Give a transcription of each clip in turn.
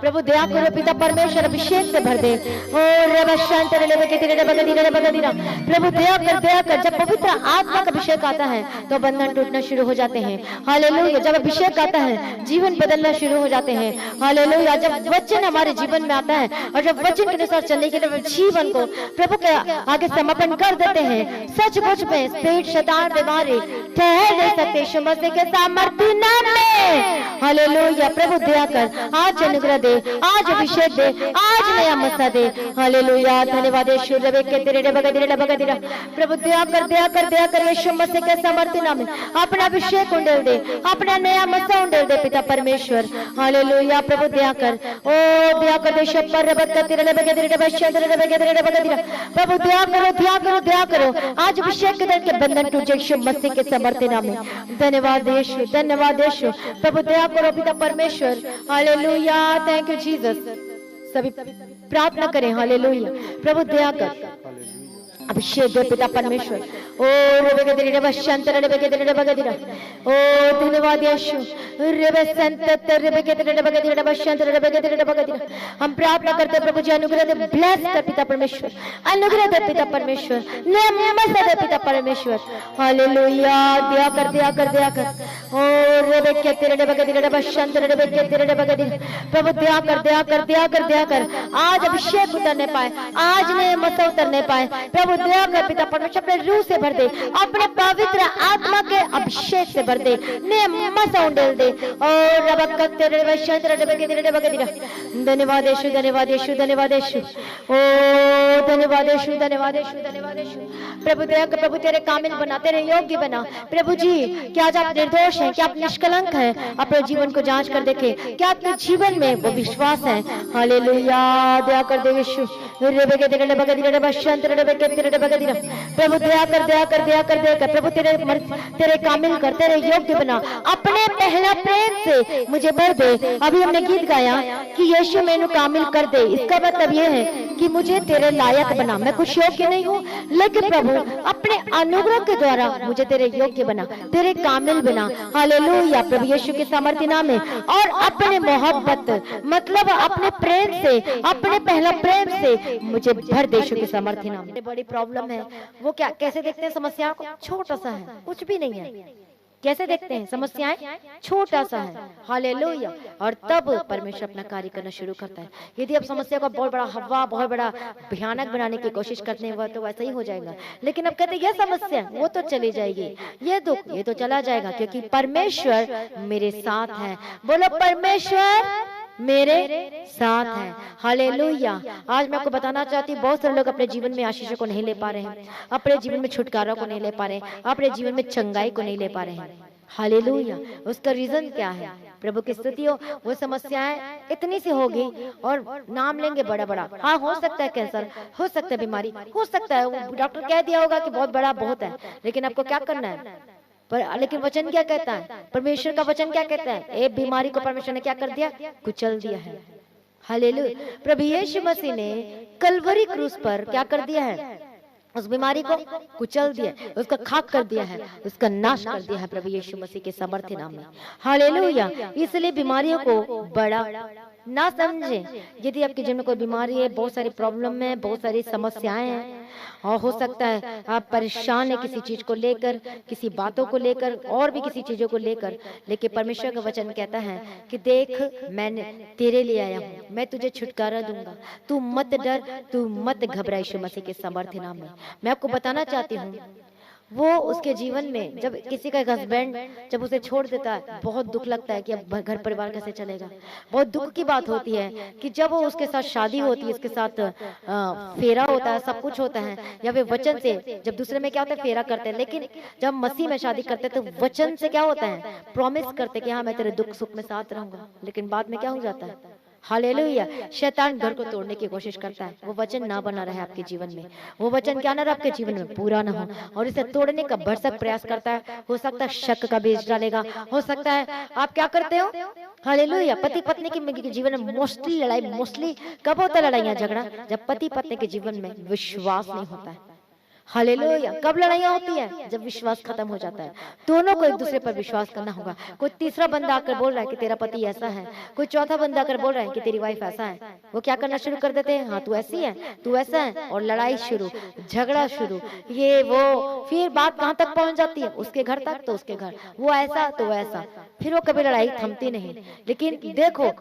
प्रभु दया करो पिता परमेश्वर, अभिषेक से भर दे। और प्रभु दया कर, जब पवित्र आत्मा का अभिषेक आता है तो बंधन टूटना शुरू हो जाते हैं। हालेलुया। जब अभिषेक आता है जीवन बदलना शुरू हो जाते हैं। हालेलुया। जब वचन हमारे जीवन में आता है और जब वचन के अनुसार चलने के लिए जीवन को प्रभु के आगे समर्पण कर देते हैं, सचमुच में पेट शैतान बीमारी ठहर नहीं सकते यीशु मसीह के सामर्थ्य नाम में। हालेलुया। प्रभु दया कर, आज अनुग्रह दे, आज अभिषेक दे, आज नया मसा दे। हालेलुया। धन्यवाद यीशु। प्रभु दया कर यीशु मसीह के सामर्थ्य नाम में अपना अभिषेक उंडेल दे, अपना नया मसा उंडेल दे पिता परमेश्वर। हालेलुया। प्रभु दया कर, ओ दया कर देश पर प्रभु दया करो। आज अभिषेक के बंधन टूट जाए यीशु मसीह के सामर्थ्य नाम में। धन्यवाद यीशु, धन्यवाद यीशु। प्रभु दया करो पिता परमेश्वर। हालेलुया। Thank you Jesus. सभी प्रार्थना करें। हालेलुया। प्रभु दया कर, अभिषेक दे पिता परमेश्वर। ओ धन्यवाद यीशु। हम प्रार्थना करते प्रभु जी, अनुग्रह दे, ब्लेस कर पिता परमेश्वर, अनुग्रह दे पिता परमेश्वर, नेमत दे पिता परमेश्वर। हालेलुया। दया कर, दया कर, दया कर। प्रभु दया कर, दया कर, दया कर, दया कर। आज अभिषेक उतरने पाए, आज नए मसा उतरने पाए। प्रभु दया कर पिता परमेश्वर, अपने रूह से भर दे, अपने पवित्र आत्मा के अभिषेक से भर दे, मसा उंडेल दे। और धन्यवाद यीशु, धन्यवाद यीशु, धन्यवाद यीशु। ओ धन्यवाद यीशु, धन्यवाद यीशु, धन्यवाद यीशु। प्रभु दया कर, प्रभु तेरे कामिल बना, तेरे योग्य बना। प्रभु जी, क्या आज आप निर्दोष हैं, क्या आप निष्कलंक हैं? अपने जीवन को जांच कर देखे, क्या आपके जीवन में वो विश्वास है? हालेलुया। दया कर दे यीशु। प्रभु दया कर, दया कर, दया कर, दया कर। प्रभु तेरे कामिल कर, तेरे योग्य बना, अपने पहला प्रेम से मुझे भर दे। अभी हमने गीत गाया कि यीशु मैंने कामिल कर दे। इसका मतलब यह है कि मुझे तेरे लायक बना। मैं कुछ योग्य नहीं हूँ, लेकिन प्रभु अपने अनुग्रह के द्वारा मुझे तेरे योग्य बना, तेरे कामिल बना। हालेलुया। प्रभु यीशु के सामर्थ्य नाम में। और अपने मोहब्बत मतलब अपने प्रेम से, अपने पहला प्रेम से मुझे भर दे यीशु के सामर्थ्य नाम में। बड़ी प्रॉब्लम है वो क्या, कैसे देखते हैं समस्या को? छोटा सा है, कुछ भी नहीं है। कैसे देखते हैं समस्याएं? छोटा सा है। हालेलुया। और तब परमेश्वर अपना कार्य करना शुरू करता है। यदि आप समस्या को बहुत बड़ा हवा, बहुत बड़ा भयानक बनाने की कोशिश करते हैं, वह तो वैसा ही हो जाएगा। लेकिन अब कहते हैं यह समस्या, वो तो चली जाएगी, ये दुख, ये तो चला जाएगा, क्योंकि परमेश्वर मेरे साथ है। बोलो, परमेश्वर मेरे साथ है। हालेलुया। आज मैं आपको बताना चाहती हूँ, बहुत सारे लोग अपने जीवन में आशीषों को नहीं ले पा रहे हैं, अपने जीवन में छुटकारा को नहीं ले पा रहे हैं, अपने जीवन में चंगाई को नहीं ले पा रहे हैं। हालेलुया। उसका रीजन क्या है? प्रभु की स्तुति हो। वो समस्याएं इतनी सी होगी और नाम लेंगे बड़ा बड़ा। हाँ, हो सकता है कैंसर, हो सकता है बीमारी, हो सकता है डॉक्टर कह दिया होगा कि बहुत बड़ा बहुत है, लेकिन आपको क्या करना है? लेकिन वचन क्या कहता है? परमेश्वर का वचन क्या कहता है? ए बीमारी को परमेश्वर ने क्या कर दिया? कुचल दिया है। हालेलुया। प्रभु यीशु मसीह ने कलवरी क्रूस पर क्या कर दिया है? उस बीमारी को कुचल दिया, उसका खाक कर दिया है, उसका नाश कर दिया है प्रभु यीशु मसीह के सामर्थ्य नाम में। हालेलुया। इसलिए बीमारियों को बड़ा ना समझे। यदि आपके जीवन में कोई बीमारी है, बहुत सारी प्रॉब्लम है, बहुत सारी समस्याएं हैं, और हो सकता है आप परेशान है किसी चीज को लेकर, किसी बातों को लेकर, और भी किसी चीजों को लेकर, लेकिन परमेश्वर का वचन कहता है कि देख, मैंने तेरे लिए आया हूँ, मैं तुझे छुटकारा दूंगा, तू मत डर, तू मत घबरा। यीशु मसीह के सामर्थ्य नाम में मैं आपको बताना चाहती हूँ, वो उसके जीवन में जब किसी का हस्बैंड जब उसे छोड़ देता है, बहुत दुख लगता है कि अब घर परिवार कैसे चलेगा। बहुत दुख की बात होती है कि जब वो उसके साथ शादी होती है, उसके साथ फेरा होता है, सब कुछ होता है, या वे वचन से, जब दूसरे में क्या होता है फेरा करते हैं, लेकिन जब मसीह में शादी करते हैं तो वचन से क्या होता है? प्रॉमिस करते कि हाँ मैं तेरे दुख सुख में साथ रहूंगा। लेकिन बाद में क्या हो जाता है? हालेलुया। शैतान घर को तोड़ने की कोशिश करता है, वो वचन ना बना रहे आपके जीवन में, वो वचन क्या ना रहे आपके जीवन में, पूरा ना हो, और इसे तोड़ने का भरसक प्रयास करता है। हो सकता है शक का बीज डालेगा, हो सकता है आप क्या करते हो? हालेलुया। पति पत्नी के जीवन में मोस्टली लड़ाई, मोस्टली कब होता है लड़ाइयाँ झगड़ा? जब पति पत्नी के जीवन में विश्वास नहीं होता है। हालेलुया। कब लड़ाइयाँ होती है? जब विश्वास खत्म हो जाता है। दोनों को एक दूसरे पर विश्वास करना होगा। कोई तीसरा बंदा आकर बोल रहा है कि तेरा पति ऐसा है, कोई चौथा बंदा आकर बोल रहा है कि तेरी वाइफ ऐसा है, वो क्या करना शुरू कर देते हैं, हाँ तू ऐसी है, तू ऐसा है, और लड़ाई शुरू, झगड़ा शुरू, ये वो, फिर बात कहाँ तक पहुंच जाती है, उसके घर तक तो उसके घर, वो ऐसा तो वैसा, फिर वो कभी लड़ाई थमती नहीं। लेकिन देखो,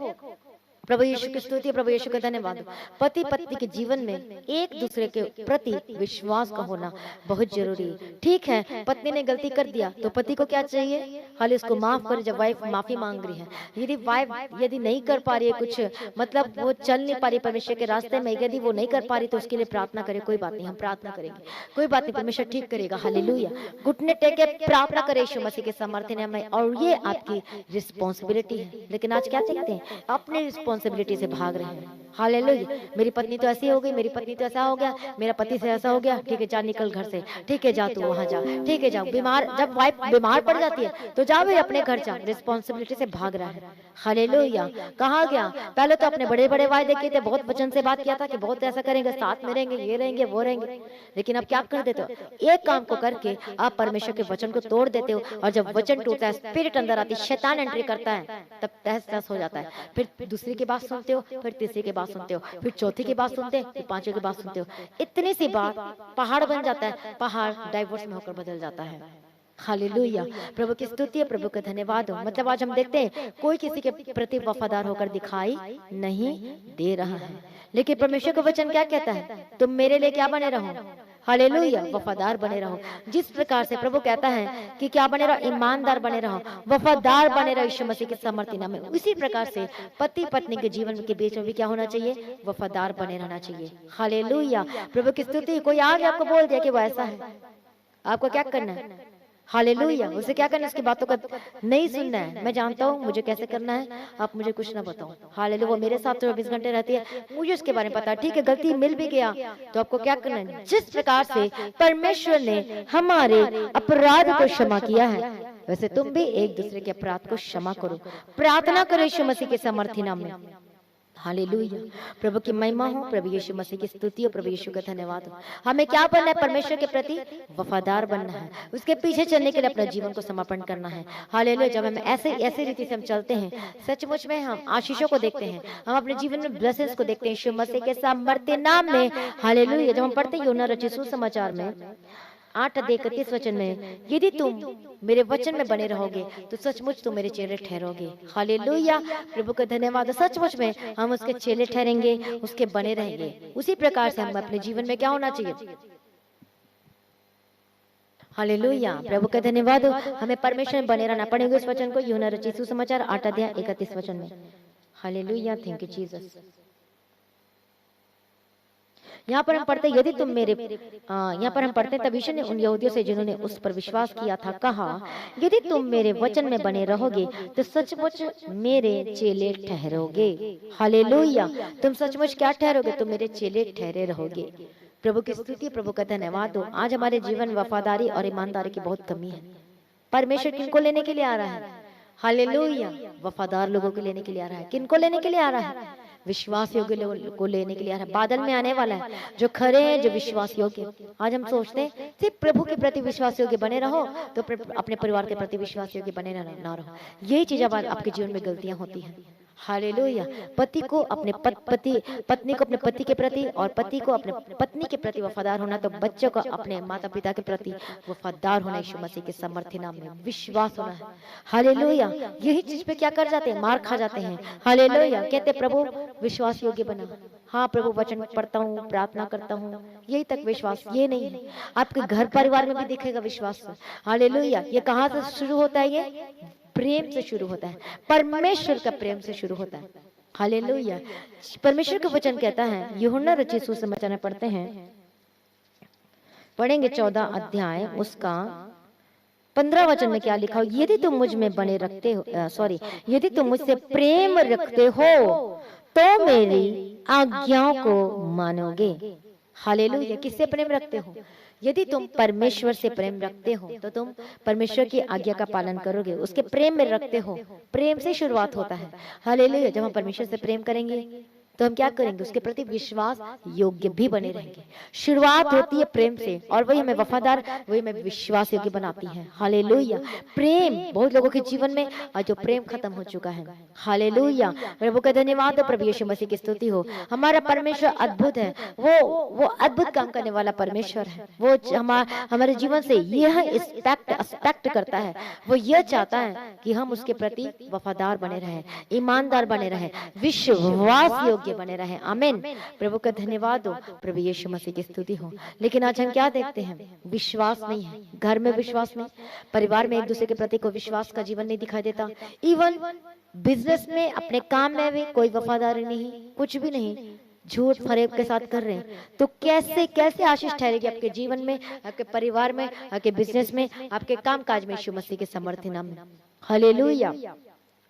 प्रभु यीशु की स्तुति, प्रभु यीशु का धन्यवाद। पति पत्नी के जीवन में एक दूसरे के प्रति विश्वास का होना बहुत जरूरी है। ठीक है, पत्नी ने गलती कर दिया तो पति को क्या चाहिए? खाली उसको माफ करे। जब वाइफ माफी मांग रही है, यदि वाइफ यदि नहीं कर पा रही है कुछ, मतलब वो चल नहीं पा रही परमेश्वर के रास्ते में, यदि वो नहीं कर पा रही तो उसके लिए प्रार्थना करे। कोई बात नहीं, हम प्रार्थना करेंगे, कोई बात नहीं, परमेश्वर ठीक करेगा। हालेलुया। घुटने टेके प्रार्थना करे यीशु मसीह के सामर्थ्य में, और ये आपकी रिस्पॉन्सिबिलिटी है। लेकिन आज क्या देखते हैं, अपने रिस्पॉन्सिबिलिटी से भाग रहे हैं। हालेलुया। मेरी पत्नी तो ऐसी हो गई, मेरी पत्नी तो ऐसा हो गया, मेरा पति से ऐसा हो गया, ठीक है जा निकल घर से, ठीक है जा तू वहां जा, ठीक है जाओ। बीमार, जब वाइफ बीमार पड़ जाती है तो जा भाई अपने घर जा, रिस्पॉन्सिबिलिटी से भाग रहा है। हालेलुया। कहाँ गया? पहले तो अपने बड़े बड़े वायदे किए थे, बहुत वचन से बात किया था कि बहुत ऐसा करेंगे, साथ में रहेंगे, ये रहेंगे वो रहेंगे, लेकिन अब क्या कर देते हो? एक काम को करके आप परमेश्वर के वचन को तोड़ देते हो, और जब वचन टूटता है, स्पिरिट अंदर आती है, शैतान एंट्री करता है, तब तहस नहस हो जाता है। फिर दूसरी की बात सुनते हो, फिर तीसरी की बात सुनते हो, फिर चौथी की बात सुनते हो, फिर पांचवी की बात सुनते हो। इतनी सी बात पहाड़ बन जाता है, पहाड़ डाइवोर्स में होकर बदल जाता है। हालेलुया। प्रभु की स्तुति है, प्रभु का धन्यवाद हो। मतलब आज हम देखते हैं कोई किसी के प्रति वफादार होकर दिखाई नहीं दे रहा है, लेकिन परमेश्वर का वचन क्या कहता है? तुम मेरे लिए क्या बने रहो? हालेलुया। वफादार बने रहो। जिस प्रकार से प्रभु कहता है कि क्या बने रहो? ईमानदार बने रहो, वफादार बने रहो यीशु मसीह के सामर्थ्य नाम में। उसी प्रकार से पति पत्नी के जीवन के बीच में भी क्या होना चाहिए? वफादार बने रहना चाहिए। हालेलुया। प्रभु की स्तुति। कोई आगे आपको बोल दिया कि वो ऐसा है, आपको क्या करना है? हालेलुया। उसे क्या करना है? उसकी बातों का नहीं सुनना है। मैं जानता हूँ मुझे कैसे करना है, आप मुझे कुछ ना बताओ। हालेलुया। वो मेरे साथ 24 घंटे रहती है, मुझे उसके बारे में पता है। ठीक है, गलती मिल भी गया तो आपको क्या करना है? जिस प्रकार से परमेश्वर ने हमारे अपराध को क्षमा किया है, वैसे तुम भी एक दूसरे के अपराध को क्षमा करो। प्रार्थना करो यीशु मसीह के सामर्थ्य नाम में। हालेलुया। प्रभु की महिमा हो, प्रभु यीशु मसीह की स्तुति हो, प्रभु यीशु का धन्यवाद हो। हमें क्या बनना है? परमेश्वर के प्रति वफादार बनना है, उसके पीछे चलने के लिए अपना जीवन को समर्पण करना है। हालेलुया। जब हम ऐसे रीति से हम चलते हैं, सचमुच में हम आशीषों को देखते हैं, हम अपने जीवन में ब्लेसिंग्स को देखते हैं यीशु मसीह के सामर्थ्य नाम में। हालेलुया। जब हम पढ़ते हैं यूहन्ना रचित सुसमाचार में 8:31 वचन में, यदि तुम मेरे वचन में बने रहोगे तो सचमुच तुम मेरे चेले ठहरोगे। हालेलुया। प्रभु का धन्यवाद। सचमुच में हम उसके चेले ठहरेंगे, उसके बने रहेंगे। उसी प्रकार से हम अपने जीवन में क्या होना चाहिए? हालेलुया। प्रभु का धन्यवाद। हमें परमेश्वर में बने रहना पड़ेगा। इस वचन को यूहन्ना रचित सुसमाचार 8:31 वचन में। हालेलुया। Thank you Jesus. यहाँ पर हम पढ़ते, यदि तुम मेरे यहाँ पर हम पढ़ते, तब यीशु ने उन यहूदियों से जिन्होंने उस पर विश्वास किया था कहा, यदि तुम मेरे वचन में बने रहोगे तो सचमुच मेरे चेले ठहरोगे। हालेलुया। तुम सचमुच क्या ठहरोगे? तुम मेरे चेले ठहरे रहोगे। प्रभु की स्तुति, प्रभु का धन्यवाद हो। आज हमारे जीवन में वफादारी और ईमानदारी की बहुत कमी है। परमेश्वर किनको लेने के लिए आ रहा है? हालेलुया। वफादार लोगों को लेने के लिए आ रहा है। किनको लेने के लिए आ रहा है? विश्वास योग्य लोगों को लेने के लिए आ रहा है। बादल में आने वाला है, जो खरे हैं, जो विश्वास योग्य। आज हम सोचते हैं सिर्फ प्रभु के प्रति विश्वास योग्य बने रहो तो अपने परिवार के प्रति विश्वास योग्य बने ना रहो। यही चीज अब आपके जीवन में गलतियां होती हैं। हालेलुया। पति को अपने पत्नी को अपने पति के प्रति, और पति को अपने पत्नी के प्रति वफादार होना, तो बच्चों को अपने माता पिता के प्रति वफादार होना। यीशु मसीह के सामर्थ्य नाम में विश्वास होना है। हालेलुया। यही चीज पे क्या कर जाते हैं? मार खा जाते हैं। हालेलुया। कहते प्रभु विश्वास योग्य बना। हाँ प्रभु, वचन पढ़ता हूँ, प्रार्थना करता हूँ, यही तक विश्वास। ये नहीं है, आपके घर परिवार में भी दिखेगा विश्वास। हालेलुया। ये कहाँ से शुरू होता है? ये प्रेम से शुरू होता है, परमेश्वर का प्रेम से शुरू होता है। हालेलुया। परमेश्वर का वचन कहता है, यूहन्ना रचित सुसमाचार में पढ़ते हैं, पढ़ेंगे 14 अध्याय उसका 15 वचन में क्या लिखा हो, यदि तुम मुझ में बने रखते हो, यदि तुम मुझसे प्रेम रखते हो तो मेरी आज्ञाओं को मानोगे। हालेलुया। किससे प्रेम रखते हो? यदि तुम परमेश्वर से प्रेम रखते हो तो तुम परमेश्वर की आज्ञा का पालन करोगे, उसके प्रेम में रखते हो। प्रेम से शुरुआत होता है। हालेलुया। जब हम परमेश्वर से प्रेम करेंगे तो हम क्या करेंगे, उसके प्रति विश्वास योग्य भी बने रहेंगे। शुरुआत होती है प्रेम से, और वही हमें वफादार, वही हमें विश्वास योग्य बनाती है। हालेलुया। प्रेम, बहुत लोगों के जीवन में आज जो प्रेम खत्म हो चुका है। हालेलुया। प्रभु का धन्यवाद हो, प्रभु यीशु मसीह की स्तुति हो। हमारा परमेश्वर अद्भुत है, वो अद्भुत काम करने वाला परमेश्वर है। वो हमारे जीवन से यह एक्सपेक्ट करता है, वो यह चाहता है कि हम उसके प्रति वफादार बने रहें, ईमानदार बने रहें, विश्वास योग्य बने रहें। आमीन। प्रभु का धन्यवाद हो, प्रभु यीशु मसीह की स्तुति हो। लेकिन आज हम क्या देखते हैं, विश्वास नहीं है, घर में विश्वास नहीं, परिवार में एक दूसरे के प्रति कोई विश्वास का जीवन नहीं दिखाई देता, इवन बिजनेस में, अपने काम में भी कोई वफादारी नहीं, कुछ भी नहीं, झूठ फरेब के साथ कर रहे हैं। तो कैसे कैसे आशीष ठहरेगी आपके जीवन में, आपके परिवार में, आपके बिजनेस में, आपके काम काज में, यीशु मसीह के सामर्थ्य नाम में। हालेलुया।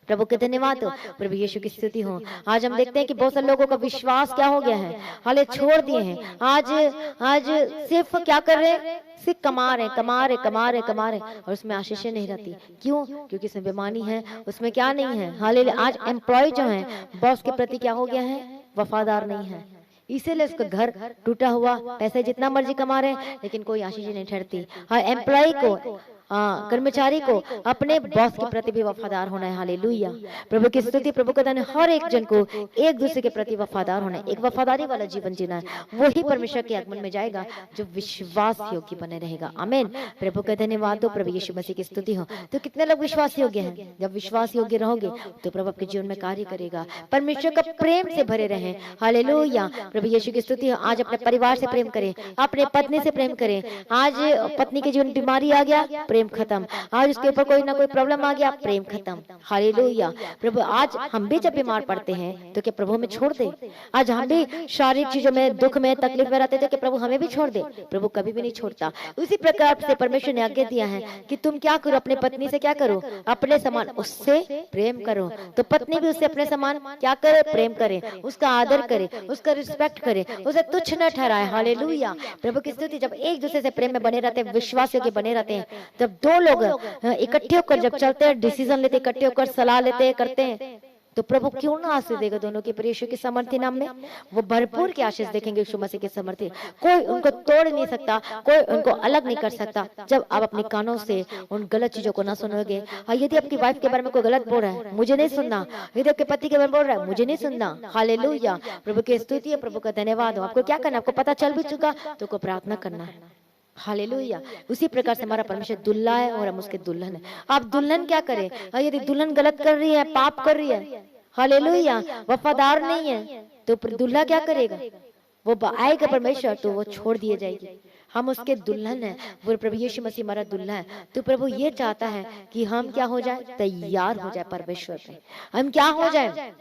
प्रभु के धन्यवाद हो, प्रभु यीशु की स्तुति हो। आज हम देखते हैं कि बहुत सारे लोगों का विश्वास क्या हो गया है, हाले छोड़ दिए हैं। आज सिर्फ क्या कर रहे हैं, सिर्फ कमा रहे और उसमें आशीषें नहीं रहती। क्यों? क्योंकि उसमें बेईमानी है, उसमें क्या नहीं है। हालेलुया। आज एम्प्लॉय जो है, बॉस के प्रति क्या हो गया है, वफादार नहीं है, इसीलिए उसका घर टूटा हुआ, पैसे जितना मर्जी कमा रहे हैं लेकिन कोई आशीष नहीं ठहरती। हाँ, एम्प्लॉय को, कर्मचारी को अपने बॉस के प्रति भी वफादार होना है। हालेलुया। प्रभु की स्तुति, प्रभु का धन्यवाद। हर एक जन को एक दूसरे के प्रति वफादार होना है, एक वफादारी वाला जीवन जीना है। वही परमेश्वर के आगमन में जाएगा जो विश्वास योग्य बने रहेगा। आमीन। प्रभु का धन्यवाद हो, प्रभु यीशु मसीह की स्तुति हो। तो कितने लोग विश्वास योग्य हैं? जब विश्वास योग्य रहोगे तो प्रभु आपके जीवन में कार्य करेगा। परमेश्वर का प्रेम से भरे रहें। हालेलुया। प्रभु यीशु की स्तुति हो। आज अपने परिवार से प्रेम करें, अपने पत्नी से प्रेम करें। आज पत्नी के जीवन बीमारी आ गया, प्रेम खत्म। आज उसके ऊपर कोई ना कोई प्रॉब्लम आ गया, प्रेम खत्म। हालेलुया। प्रभु, आज हम भी जब बीमार पड़ते हैं तो क्या प्रभु हमें छोड़ दे? आज हम भी शारीरिक चीजों में, दुख में, तकलीफ में रहते थे कि प्रभु हमें भी छोड़ दे? प्रभु कभी भी नहीं छोड़ता। उसी प्रकार से परमेश्वर ने आज्ञा दिया है कि तुम क्या करो, अपने पत्नी से क्या करो, अपने समान उससे प्रेम करो। तो पत्नी भी उससे अपने समान क्या करे, प्रेम करे, उसका आदर करे, उसका रिस्पेक्ट करे, उसे तुच्छ न ठहराए। हालेलुया। प्रभु की स्तुति। जब एक दूसरे से प्रेम में बने रहते हैं, विश्वास के बने रहते हैं, जब दो लोग इकट्ठे होकर जब चलते हैं, डिसीजन लेते, इकट्ठे होकर सलाह लेते हैं, करते हैं, तो प्रभु क्यों ना आशीष देगा दोनों के यीशु के सामर्थ्य नाम में। वो भरपूर की आशीष देखेंगे यीशु मसीह के सामर्थ्य। कोई उनको तोड़ नहीं सकता, कोई उनको अलग नहीं कर सकता जब आप अपने कानों से उन गलत चीजों को ना सुनोगे। यदि आपकी वाइफ के बारे में कोई गलत बोल रहा है, मुझे नहीं सुनना। यदि आपके पति के बारे में बोल रहा है, मुझे नहीं सुनना। हालेलुया। प्रभु की स्तुति है, प्रभु का धन्यवाद हो। आपको क्या करना, आपको पता चल भी चुका तो को प्रार्थना करना है। हालेलुया। उसी प्रकार से हमारा परमेश्वर दुल्हा है और हम उसके दुल्हन है। आप दुल्हन क्या करें, यदि दुल्हन गलत कर रही है, पाप कर रही है, हालेलुया, वफादार नहीं है, तो दुल्हा क्या करेगा? वो आएगा परमेश्वर तो वो छोड़ दिए जाएगी। हम उसके दुल्हन है, वो प्रभु यीशु मसीह हमारा दुल्हा है। तो प्रभु ये चाहता है कि हम क्या हो जाए, तैयार हो जाए परमेश्वर पे। हम क्या हो जाए,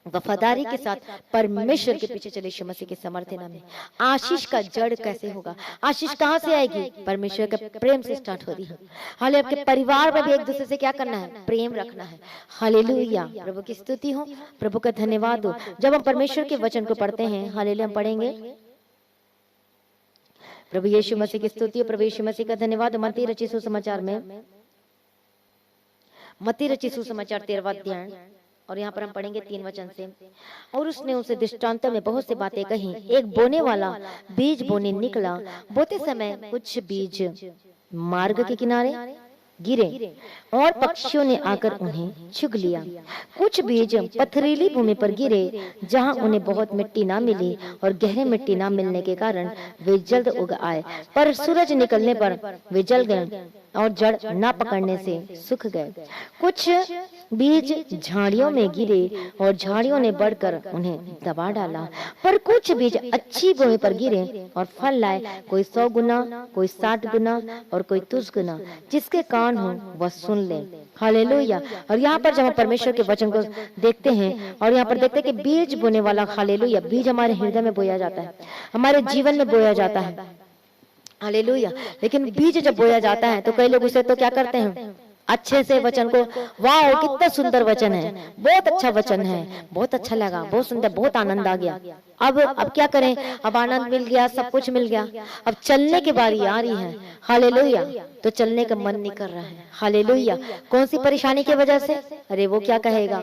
वफादारी के साथ परमेश्वर के पीछे चले यीशु मसीह के सामर्थ्य नाम में। आशीष का जड़ कैसे होगा, आशीष कहाँ से आएगी? परमेश्वर के प्रेम से स्टार्ट होती है। हाले आपके परिवार में भी एक दूसरे से क्या करना है, प्रेम रखना है। हालेलुया। प्रभु की स्तुति हो, प्रभु का धन्यवाद हो। जब हम परमेश्वर के वचन को पढ़ते हैं, हालेलुया, हम पढ़ेंगे प्रभु यीशु मसीह की स्तुति हो, प्रभु यीशु मसीह का धन्यवाद। मत्ती रचित सुसमाचार में, मत्ती रचित सुसमाचार 13वां अध्याय, और यहाँ पर हम पढ़ेंगे 3 वचन से। और उसने उसे दृष्टांतों में बहुत सी बातें कही। एक बोने वाला बीज बोने निकला। बोते समय कुछ बीज मार्ग के किनारे गिरे और पक्षियों ने आकर उन्हें चुग लिया। कुछ बीज पथरीली भूमि पर गिरे, जहां उन्हें बहुत मिट्टी ना मिली, और गहरे मिट्टी ना मिलने के कारण वे जल्द उग आए। पर सूरज निकलने पर वे जल गए और जड़ ना पकड़ने से सूख गए। कुछ बीज झाड़ियों में गिरे और झाड़ियों ने बढ़कर उन्हें दबा डाला। पर कुछ बीज अच्छी भूमि पर गिरे और फल लाए, कोई 100 गुना, कोई 60 गुना और कोई 30 गुना। जिसके कान हो वह सुन ले। हालेलुया। और यहाँ पर जब हम परमेश्वर के वचन को देखते हैं और यहाँ पर देखते हैं कि बीज बोने वाला, हालेलुया, बीज हमारे हृदय में बोया जाता है, हमारे जीवन में बोया जाता है। हालेलुया। लेकिन बीज जब बोया जाता है तो कई लोग उसे तो क्या करते हैं, अच्छे से वचन को, वाह कितना सुंदर वचन है, बहुत अच्छा वचन है, बहुत अच्छा लगा, बहुत सुंदर, बहुत आनंद आ गया। अब क्या करें, अब आनंद मिल गया, सब कुछ मिल गया, अब चलने की बारी आ रही है, हालेलुया। तो चलने का मन नहीं कर रहा है, हालेलुया। कौन सी परेशानी की वजह से? अरे वो क्या कहेगा,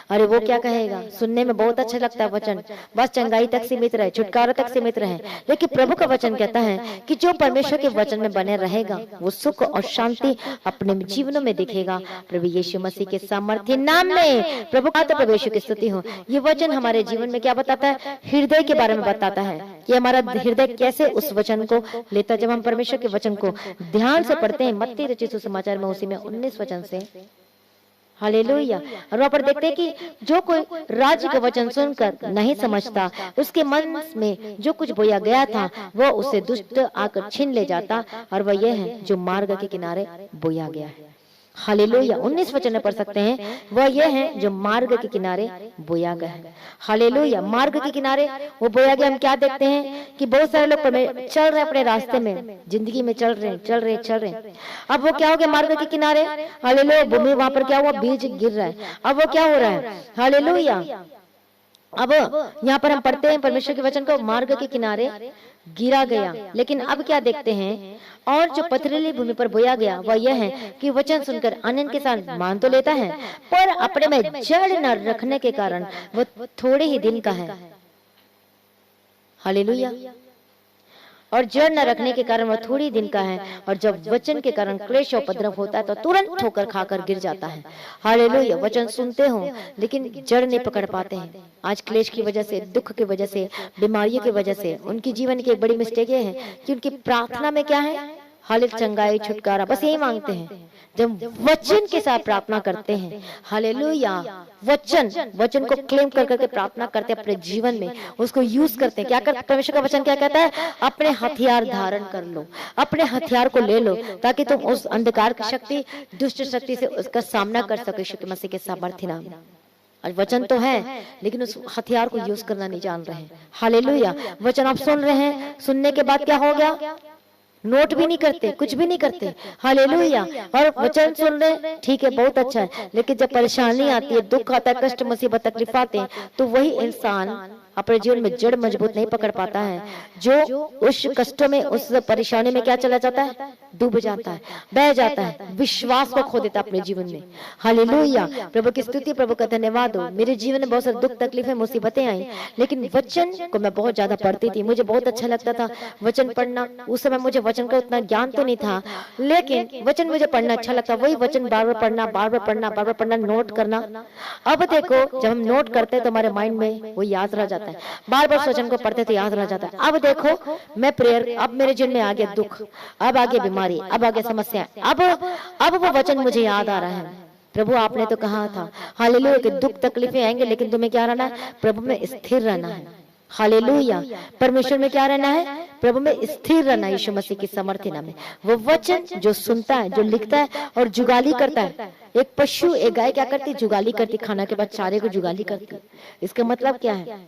अरे वो क्या कहेगा। सुनने में बहुत अच्छा लगता है वचन, बस चंगाई तक सीमित रहे, छुटकारा तक सीमित रहे, लेकिन प्रभु का वचन कहता है कि जो परमेश्वर के वचन में बने रहेगा वो सुख और शांति अपने जीवनों में दिखेगा। प्रभु यीशु मसीह के सामर्थ्य नाम में प्रभु का प्रभु यीशु की स्तुति हो। ये वचन हमारे जीवन में क्या बताता है? हृदय के बारे में बताता है कि हमारा हृदय कैसे उस वचन को लेता है। जब हम परमेश्वर के वचन को ध्यान से पढ़ते हैं, मत्ती रचित सुसमाचार में उसी में 19 वचन से, हालेलुया। और वहां पर देखते हैं कि जो कोई राज्य का वचन सुनकर नहीं समझता, उसके मन में जो कुछ बोया गया था वो उसे दुष्ट आकर छीन ले जाता, और वह यह है जो मार्ग के किनारे बोया गया है। हालेलुया। 19 वचन में पढ़ सकते हैं, वह यह है जो मार्ग के किनारे बोया गया है। हालेलुया। मार्ग के किनारे वो बोया गया। हम क्या देखते हैं कि बहुत सारे लोग चल रहे अपने रास्ते में, जिंदगी में चल रहे। अब वो क्या हो गया? मार्ग के किनारे, हालेलुया। भूमि वहां पर क्या हुआ? बीज गिर रहा है। अब वो क्या हो रहा है? हालेलुया। अब यहाँ पर हम पढ़ते हैं परमेश्वर के वचन को, मार्ग के किनारे गिरा गया। लेकिन अब क्या देखते हैं? और जो पथरीली भूमि पर बोया गया वह यह है कि वचन सुनकर आनंद के साथ मान तो लेता है, पर अपने में जड़ न रखने के कारण वो थोड़े ही दिन का है। हालेलुया। और जड़ न रखने के कारण वह थोड़ी दिन का है, और जब वचन के कारण क्लेश और उपद्रव होता है तो तुरंत ठोकर खाकर गिर जाता है। हालेलुया। वचन सुनते हो लेकिन जड़ नहीं पकड़ पाते हैं। आज क्लेश की वजह से, दुख की वजह से, बीमारियों की वजह से उनकी जीवन की एक बड़ी मिस्टेक ये है कि उनकी प्रार्थना में क्या है? हालेलुया, चंगाई, छुटकारा, बस यही मांगते हैं। जब वचन के साथ प्रार्थना करते हैं, हालेलुया, वचन को क्लेम कर करके प्रार्थना करते हैं अपने जीवन में, उसको यूज करते हैं। क्या करते? परमेश्वर का वचन क्या कहता है? अपने हथियार धारण कर लो, अपने हथियार को ले लो, ताकि तुम उस अंधकार की शक्ति, दुष्ट शक्ति से उसका सामना कर सको यीशु मसीह के सामर्थ्य नाम। और वचन तो है लेकिन उस हथियार को यूज करना नहीं जान रहे हैं। हालेलुया। वचन आप सुन रहे हैं, सुनने के बाद क्या हो गया? नोट भी नहीं करते, कुछ भी नहीं करते। हालेलुया। और वचन सुन रहे, ठीक है, बहुत अच्छा है, लेकिन जब परेशानी आती है, दुख आता है, कष्ट, मुसीबत, तकलीफ आते हैं, तो वही इंसान अपने जीवन में जड़ मजबूत नहीं पकड़ पाता है, जो उस कष्टों में, उस परेशानी में क्या चला जाता है? डूब जाता है, बह जाता है, विश्वास को खो देता है अपने जीवन में। हालेलुया। प्रभु की स्तुति, प्रभु का धन्यवाद हो। मेरे जीवन में बहुत सारे दुख, तकलीफें, मुसीबतें आई, लेकिन वचन को मैं बहुत ज्यादा पढ़ती थी, मुझे बहुत अच्छा लगता था वचन पढ़ना। उस समय मुझे वचन का उतना ज्ञान तो नहीं था, लेकिन वचन मुझे पढ़ना अच्छा लगता। वही वचन बार बार पढ़ना, बार बार पढ़ना, बार बार पढ़ना, नोट करना। अब देखो, जब हम नोट करते हैं तो हमारे माइंड में वो याद रह जाता है, बार बार वचन को पढ़ते तो याद रह जाता है। अब देखो, मैं प्रेयर, अब मेरे जीवन में आ गया दुख, अब आ गया बीमारी, अब आ गया समस्या, अब वो वचन मुझे याद आ रहा है। प्रभु आपने तो कहा था, हालेलुया, कि दुख तकलीफें आएंगे लेकिन तुम्हें क्या रहना है? प्रभु में स्थिर रहना है। हालेलुया। परमेश्वर में क्या रहना है? प्रभु में स्थिर रहना। यीशु मसीह की सामर्थ्य नाम में वो वचन जो सुनता है, जो लिखता है और जुगाली करता है। एक पशु, एक गाय क्या करती? जुगाली करती, खाना के बाद चारे को जुगाली करती। इसका मतलब क्या है?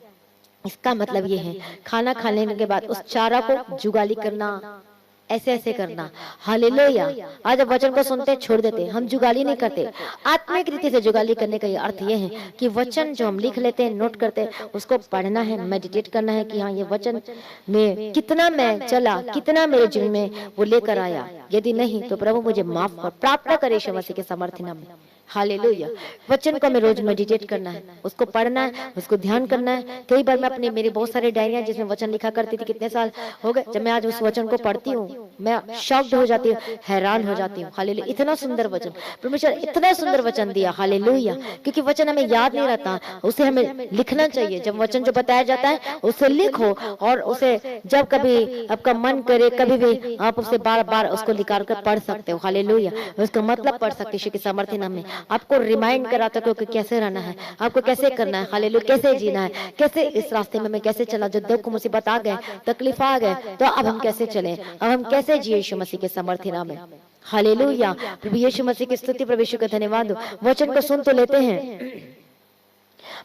इसका मतलब ये है, खाना खाने के बाद उस चारा को जुगाली करना, ऐसे ऐसे करना। हालेलुया। आज जब वचन को सुनते छोड़ देते, हम जुगाली नहीं करते। आत्मिक रीति से जुगाली करने का ये अर्थ ये है कि वचन जो हम लिख लेते हैं, नोट करते हैं, उसको पढ़ना है, मेडिटेट करना है कि हाँ, ये वचन में कितना मैं चला, कितना मेरे जीवन में वो लेकर आया। यदि नहीं तो प्रभु मुझे माफ कर, प्रार्थना करे यीशु मसीह के सामर्थ्य नाम में। हालेलुया। वचन को हमें रोज मेडिटेट करना है, उसको पढ़ना है, उसको ध्यान करना है। कई बार मैं अपनी, मेरी बहुत सारी डायरियां जिसमें वचन लिखा करती थी, कितने साल हो गए, जब मैं आज उस वचन को पढ़ती हूँ, मैं शॉक्ड हो जाती हूँ, हैरान हो जाती हूँ। हालेलुया। इतना सुंदर वचन, परमेश्वर इतना सुंदर वचन दिया। हालेलुया। क्योंकि वचन हमें याद नहीं रहता, उसे हमें लिखना चाहिए। जब वचन जो बताया जाता है उसे लिखो, और उसे जब कभी आपका मन करे, कभी भी आप उसे बार बार उसको निकाल कर पढ़ सकते हो। हालेलुया। उसका मतलब पढ़ सकते हो। के सामर्थ्य नाम में आपको रिमाइंड कराता है कि कैसे रहना है, आपको कैसे करना है। हालेलुया। कैसे जीना है, कैसे इस रास्ते में मैं कैसे चला, जो दुख मुसीबत आ गए, तकलीफ आ गए, तो अब हम कैसे चले, अब हम कैसे जिए यीशु मसीह के सामर्थ्य नाम में। हालेलुया। प्रभु यीशु मसीह की स्तुति, प्रभु यीशु का धन्यवाद। वचन को सुन तो लेते हैं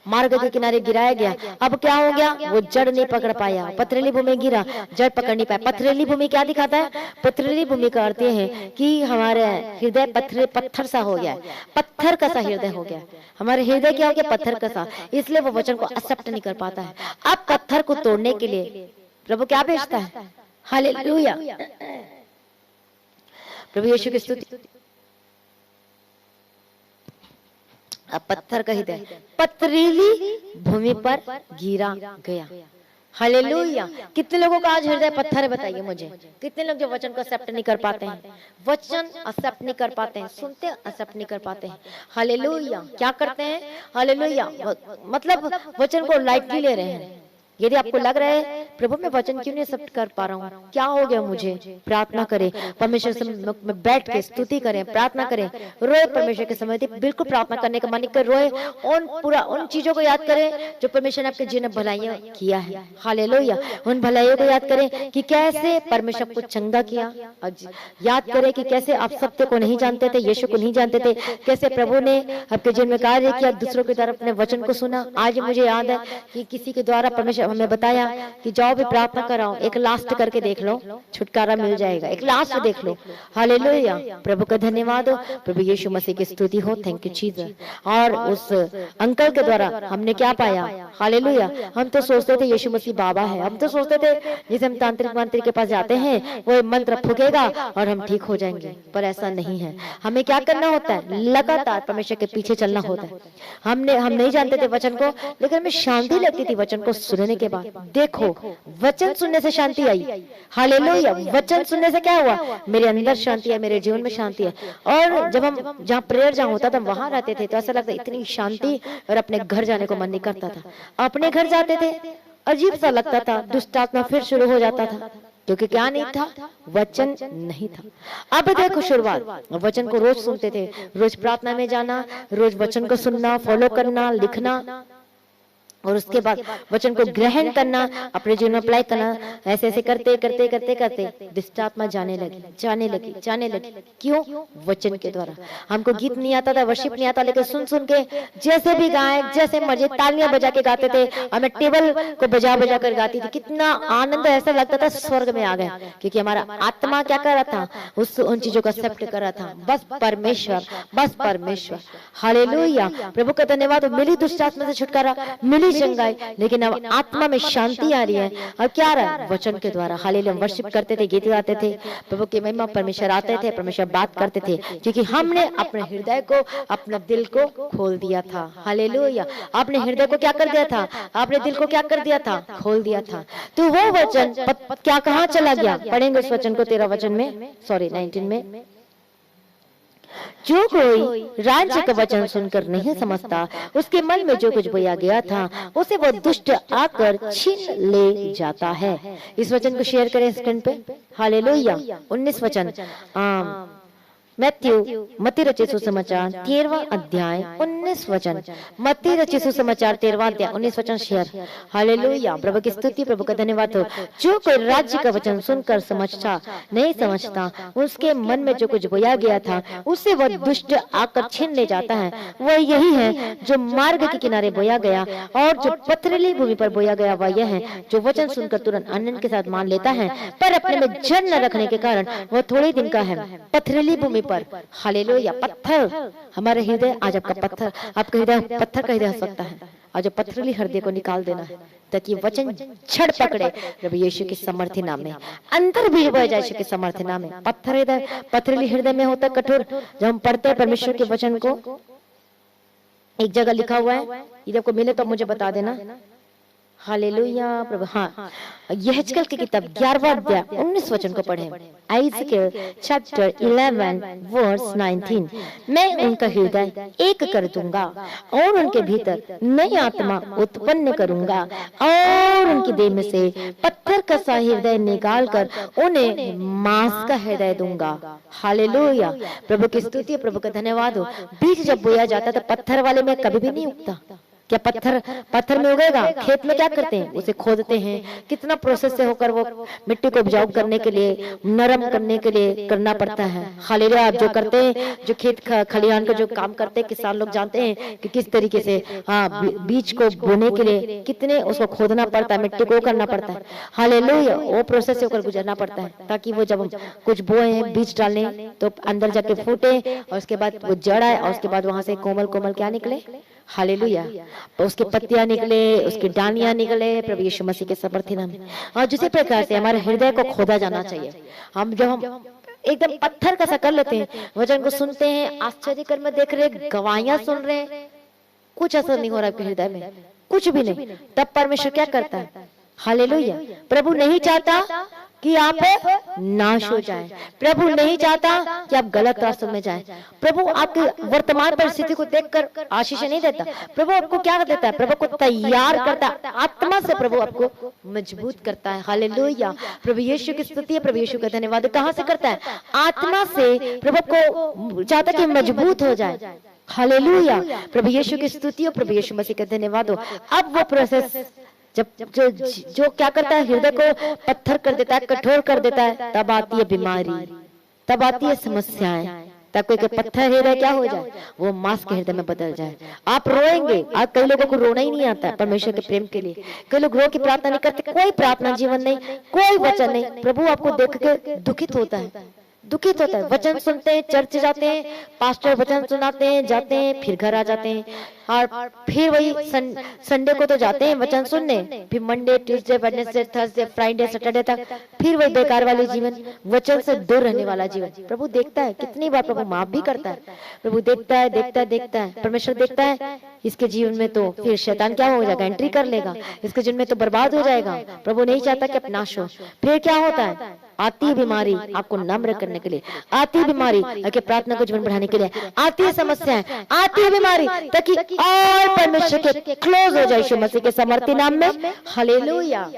मार्ग के किनारे गिराया गया। अब क्या हो गया, वो जड़ नहीं पकड़ पाया, पथरीली भूमि गिरा, जड़ पकड़ नहीं पाया। पथरीली भूमि क्या दिखाता है, पथरीली भूमि का अर्थ है कि हमारे हृदय पत्थर सा हो गया, पत्थर का सा हृदय हो गया। हमारे हृदय क्या हो गया, पत्थर का सा, इसलिए वो वचन को एक्सेप्ट नहीं कर पाता है। अब पत्थर को तोड़ने के लिए प्रभु क्या भेजता है, हालेलुया, प्रभु यीशु की स्तुति। अब पत्थर का हृदय पथरीली भूमि पर गिरा गया। हालेलुया। कितने लोगों का आज हृदय पत्थर है, बताइए मुझे। कितने लोग जो वचन को एक्सेप्ट नहीं कर पाते हैं, वचन एक्सेप्ट नहीं कर पाते हैं, सुनते एक्सेप्ट नहीं कर पाते हैं। हालेलुया। क्या करते हैं, हालेलुया, मतलब वचन को लाइटली ले रहे हैं। यदि आपको लग रहा है प्रभु मैं वचन क्यों नहीं एक्सेप्ट कर पा रहा हूँ, क्या हो गया मुझे, प्रार्थना करें, परमेश्वर से बैठ के स्तुति करें, प्रार्थना करें, रोए परमेश्वर के समय। बिल्कुल प्रार्थना करने का मन कर रोए, उन चीजों को याद करें जो परमेश्वर ने आपके जीवन में भलाइयां किया है। हालेलुया। उन भलाइयों को याद करें कि कैसे परमेश्वर को चंगा किया। याद करें कि कैसे आप सत्य को नहीं जानते थे, यीशु को नहीं जानते थे, कैसे प्रभु ने आपके जीवन में कार्य किया, दूसरों की तरफ अपने वचन को सुना। आज मुझे याद है कि किसी के द्वारा परमेश्वर हमें बताया कि जाओ भी प्रार्थना कराओ, एक लास्ट करके देख लो, छुटकारा मिल जाएगा, एक लास्ट देख लो। हालेलुया। प्रभु का धन्यवाद हो, प्रभु यीशु मसीह की स्तुति हो, थैंक यू जीसस। और उस अंकल के द्वारा हमने क्या पाया, हालेलुया। हम तो सोचते थे यीशु मसीह बाबा है, हम तो सोचते थे जैसे हम तांत्रिक के पास जाते हैं वो मंत्र फूकेगा और हम ठीक हो जाएंगे, पर ऐसा नहीं है। हमें क्या करना होता है, लगातार परमेश्वर के पीछे चलना होता है। हम नहीं जानते थे वचन को, लेकिन हमें शांति लगती थी वचन को सुनने के बाद। देखो वचन सुनने से शांति आई। हालेलुया। वचन सुनने से क्या हुआ, मेरे अंदर शांति है, मेरे जीवन में शांति है। और जब हम जहाँ प्रेयर जहाँ होता था वहां रहते थे तो ऐसा लगता इतनी शांति, और अपने घर जाने को मन नहीं करता था। अपने घर जाते थे अजीब सा लगता था, दुष्ट आत्मा फिर शुरू हो जाता था, क्योंकि क्या नहीं था, वचन नहीं था। अब देखो शुरुआत, वचन को रोज सुनते थे, रोज प्रार्थना में जाना, रोज वचन को सुनना, फॉलो करना, लिखना, और उसके बाद वचन को ग्रहण करना, अपने जीवन में अप्लाई करना। ऐसे ऐसे करते करते करते करते दुष्ट आत्मा जाने लगी। क्यों, वचन के द्वारा। हमको गीत नहीं आता था, वर्शिप नहीं आता, लेकिन सुन सुन के जैसे भी गाए, जैसे मर्जी तालियां बजा के गाते थे। हमें टेबल को बजा बजा कर गाती थी, कितना आनंद, ऐसा लगता था स्वर्ग में आ गए, क्योंकि हमारा आत्मा क्या कर रहा था, उन चीजों को एक्सेप्ट कर रहा था। बस परमेश्वर। हालेलुया। प्रभु का धन्यवाद। मिली दुष्ट आत्मा से छुटकारा, मिली जंगाई, लेकिन अब आत्मा में शांति आ रही है। अब क्या आ रहा है, वचन के द्वारा। हालेलुया। वर्शिप करते थे, गीत गाते थे, प्रभु की महिमा, परमेश्वर आते थे, परमेश्वर बात करते थे, क्योंकि हमने अपने हृदय को, अपने दिल को खोल दिया था। हालेलुया। आपने हृदय को क्या कर दिया था, आपने दिल को क्या कर दिया था, खोल दिया था। तो वो वचन क्या कहाँ चला गया, पढ़ेंगे उस वचन को 13 वचन में, 19 में। जो कोई राज्य का वचन सुनकर नहीं समझता, उसके मन में जो कुछ बोया गया था उसे वो दुष्ट आकर छीन ले जाता है। इस वचन को शेयर करें स्क्रीन पे। हालेलुया। 19 वचन, मत्ती रचित सुसमाचार 13वां अध्याय 19 वचन। मत्ती रचित सुसमाचार 13वां अध्याय 19 वचन शेयर। हालेलुया। प्रभु की स्तुति, प्रभु का धन्यवाद हो। जो कोई राज्य का वचन सुनकर नहीं समझता, उसके मन में जो कुछ बोया गया था उसे वह दुष्ट आकर छीन ले जाता है। वह यही है जो मार्ग के किनारे बोया गया, और जो पथरीली भूमि पर बोया गया वह यह है जो वचन सुनकर तुरंत आनंद के साथ मान लेता है, पर अपने में जड़ न रखने के कारण वह थोड़े दिन का है। पथरीली भूमि पर। हालेलुया। पत्थर, हमारे हृदय आज आपका पत्थर, आपका हृदय पत्थर का हृदय हो सकता है। आज पथरीली हृदय को निकाल देना है, ताकि वचन छड़ पकड़े प्रभु यीशु के समर्थी नाम में, अंदर भी बह जाए यीशु के समर्थी नाम में। पत्थर हृदय, पथरीली हृदय में होता कठोर। जब हम पढ़ते हैं परमेश्वर के वचन को, एक जगह लिखा हुआ है, यदि आपको मिले तो मुझे बता देना। हालेलुया प्रभु। हाँ, यहेजकेल की किताब 11वां अध्याय 19 वचन को पढ़ें। यहेजकेल चैप्टर 11 वर्स 19। मैं उनका हृदय एक कर दूंगा और उनके भीतर नई आत्मा उत्पन्न करूंगा, और उनकी देह में से पत्थर का सा हृदय निकाल कर उन्हें मांस का हृदय दूंगा। हालेलुया। प्रभु की स्तुति, प्रभु का धन्यवाद हो। बीज जब बोया जाता था पत्थर वाले में कभी भी नहीं उगता, क्या पत्थर पत्थर में उगेगा? खेत में क्या करते हैं? उसे खोदते हैं, कितना प्रोसेस से होकर वो मिट्टी को उपजाऊ करने के लिए, नरम करने के लिए करना पड़ता है। हालेलुया। आप जो करते हैं, जो खेत खलिहान का जो काम करते हैं, किसान लोग जानते हैं कि किस तरीके से बीज को बोने के लिए कितने उसको खोदना पड़ता है, मिट्टी को करना पड़ता है। हालेलुया। वो प्रोसेस से होकर गुजरना पड़ता है ताकि वो जब कुछ बोए बीज डालने तो अंदर जाके फूटे और उसके बाद वो जड़ आए और उसके बाद वहां से कोमल कोमल क्या निकले? हालेलुया। तो उसके पत्तियां निकले, उसकी डानियां निकले, प्रभु यीशु मसीह के समर्थी नाम में। और जिस प्रकार से हमारे हृदय को खोदा जाना चाहिए, हम जब हम एकदम पत्थर का सा कर लेते हैं, वचन को सुनते हैं, आश्चर्य कर में देख रहे, गवाहियां सुन रहे हैं, कुछ असर नहीं हो रहा आपके हृदय में, कुछ भी नहीं। तब परमेश्वर क्या करता है? हालेलुया। प्रभु नहीं चाहता कि आप नाश हो जाए, प्रभु नहीं चाहता कि आप गलत रास्तों में जाएं। प्रभु आपके वर्तमान परिस्थिति को देखकर आशीष नहीं देता, प्रभु आपको क्या देता है? प्रभु को तैयार करता है, आत्मा से प्रभु आपको मजबूत करता है। हालेलुया। प्रभु यीशु की स्तुति है, प्रभु यीशु का धन्यवाद। कहां से करता है? आत्मा से प्रभु को चाहता है कि मजबूत हो जाए। हालेलुया। प्रभु यीशु की स्तुति हो, प्रभु यीशु मसीह का धन्यवाद हो। अब वो प्रोसेस जब जो क्या करता है? हृदय को पत्थर कर देता है, कठोर कर देता है, तब आती है बीमारी, तब आती है समस्याएं। तब कोई पत्थर हृदय क्या हो जाए? वो मांस के हृदय में बदल जाए। आप रोएंगे। आज कई लोगों को रोना ही नहीं आता है परमेश्वर के प्रेम के लिए। कई लोग रो की प्रार्थना नहीं करते, कोई प्रार्थना जीवन नहीं, कोई वचन नहीं। प्रभु आपको देख के दुखित होता है, दुखित होता है। वचन सुनते हैं, चर्च जाते हैं, पास्टर वचन सुनाते हैं, जाते हैं, फिर घर आ जाते हैं और फिर वही संडे को तो जाते हैं वचन सुनने, फिर Monday, Tuesday, Wednesday, Thursday, Friday, Saturday तक फिर वही बेकार वाली जीवन, वचन से दूर रहने वाला जीवन। प्रभु देखता है, कितनी बार प्रभु माफ भी करता है। प्रभु देखता है, देखता है, देखता है, परमेश्वर देखता है। इसके जीवन में तो फिर शैतान क्या हो जाएगा? एंट्री कर लेगा, इसके जीवन में तो बर्बाद हो जाएगा। प्रभु नहीं चाहता कि आप नाश हो। फिर क्या होता है? आती है बीमारी आपको नम्र करने के लिए, आती है बीमारी आपके प्रार्थना को जीवन बढ़ाने के लिए, आती है समस्याएं, आती है बीमारी ताकि और परमेश्वर के क्लोज हो जाए यीशु मसीह के समर्थी नाम में। हालेलुया।